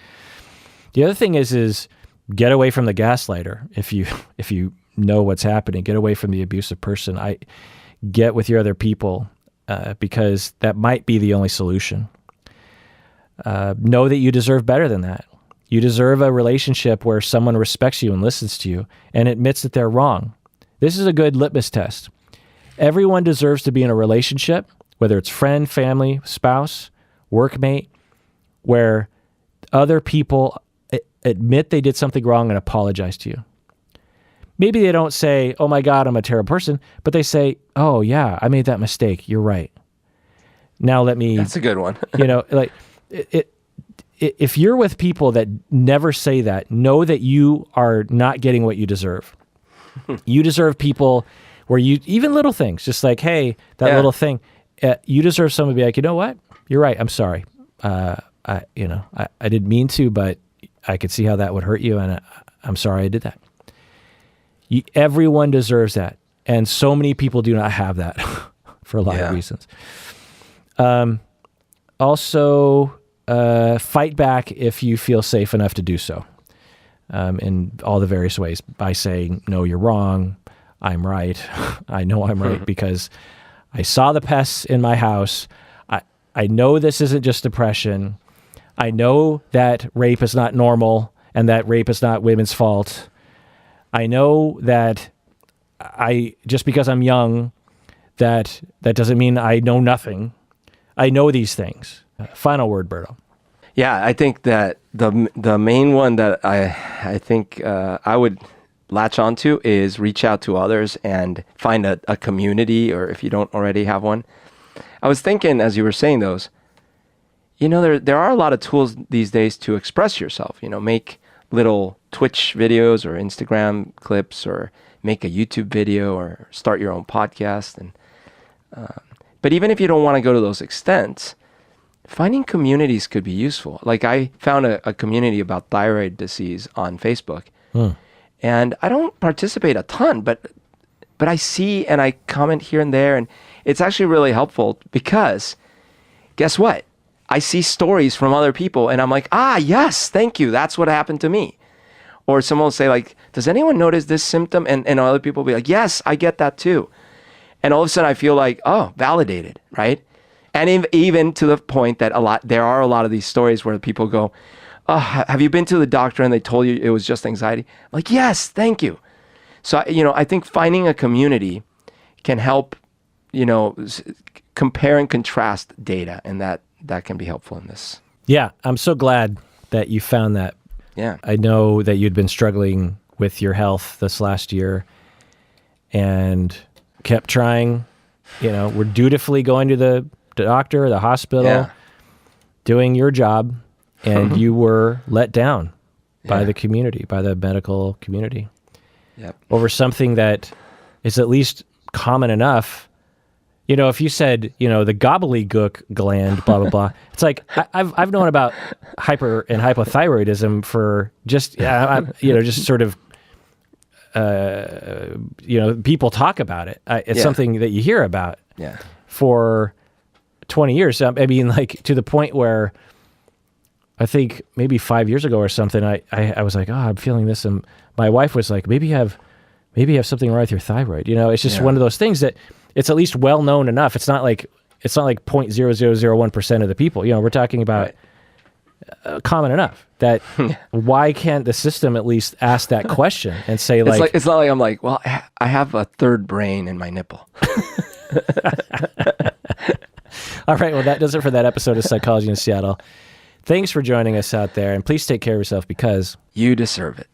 The other thing is get away from the gaslighter. If you know what's happening, get away from the abusive person. Get with your other people because that might be the only solution. Know that you deserve better than that. You deserve a relationship where someone respects you and listens to you and admits that they're wrong. This is a good litmus test. Everyone deserves to be in a relationship, whether it's friend, family, spouse, workmate, where other people admit they did something wrong and apologize to you. Maybe they don't say, oh my God, I'm a terrible person, but they say, oh yeah, I made that mistake. You're right. Now let me... That's a good one. Like if you're with people that never say that, know that you are not getting what you deserve. You deserve people where you, even little things, just like, hey, that little thing, you deserve someone to be like, you know what? You're right. I'm sorry. I didn't mean to, but I could see how that would hurt you. And I'm sorry I did that. Everyone deserves that. And so many people do not have that for a lot of reasons. Also, fight back if you feel safe enough to do so in all the various ways by saying, no, you're wrong. I'm right. I know I'm right because I saw the pests in my house. I know this isn't just depression. I know that rape is not normal and that rape is not women's fault. I know that just because I'm young, that doesn't mean I know nothing. I know these things. Final word, Berto. Yeah, I think that the main one that I think I would latch onto is reach out to others and find a community, or if you don't already have one. I was thinking as you were saying those, there are a lot of tools these days to express yourself. Make little Twitch videos or Instagram clips, or make a YouTube video, or start your own podcast. And but even if you don't want to go to those extents, finding communities could be useful. Like I found a community about thyroid disease on Facebook. And I don't participate a ton, but I see and I comment here and there, and it's actually really helpful because guess what? I see stories from other people and I'm like, yes, thank you. That's what happened to me. Or someone will say like, does anyone notice this symptom? And other people will be like, yes, I get that too. And all of a sudden I feel like, validated, right? And even to the point that there are a lot of these stories where people go, have you been to the doctor and they told you it was just anxiety? I'm like, yes, thank you. So, I think finding a community can help, compare and contrast data, and that can be helpful in this. Yeah, I'm so glad that you found that. Yeah. I know that you'd been struggling with your health this last year and kept trying. We're dutifully going to the doctor, the hospital, doing your job, and you were let down by the community, by the medical community, over something that is at least common enough. If you said, the gobbledygook gland, blah, blah, blah, it's like, I've known about hyper and hypothyroidism for just sort of, people talk about it. It's something that you hear about for 20 years. I mean, like to the point where I think maybe 5 years ago or something, I was like, I'm feeling this. And my wife was like, maybe you have something wrong with your thyroid. It's just one of those things that it's at least well known enough. It's not like 0.0001% of the people. We're talking about common enough that why can't the system at least ask that question and say it's not like I'm like, well, I have a third brain in my nipple. All right. Well, that does it for that episode of Psychology in Seattle. Thanks for joining us out there, and please take care of yourself because you deserve it.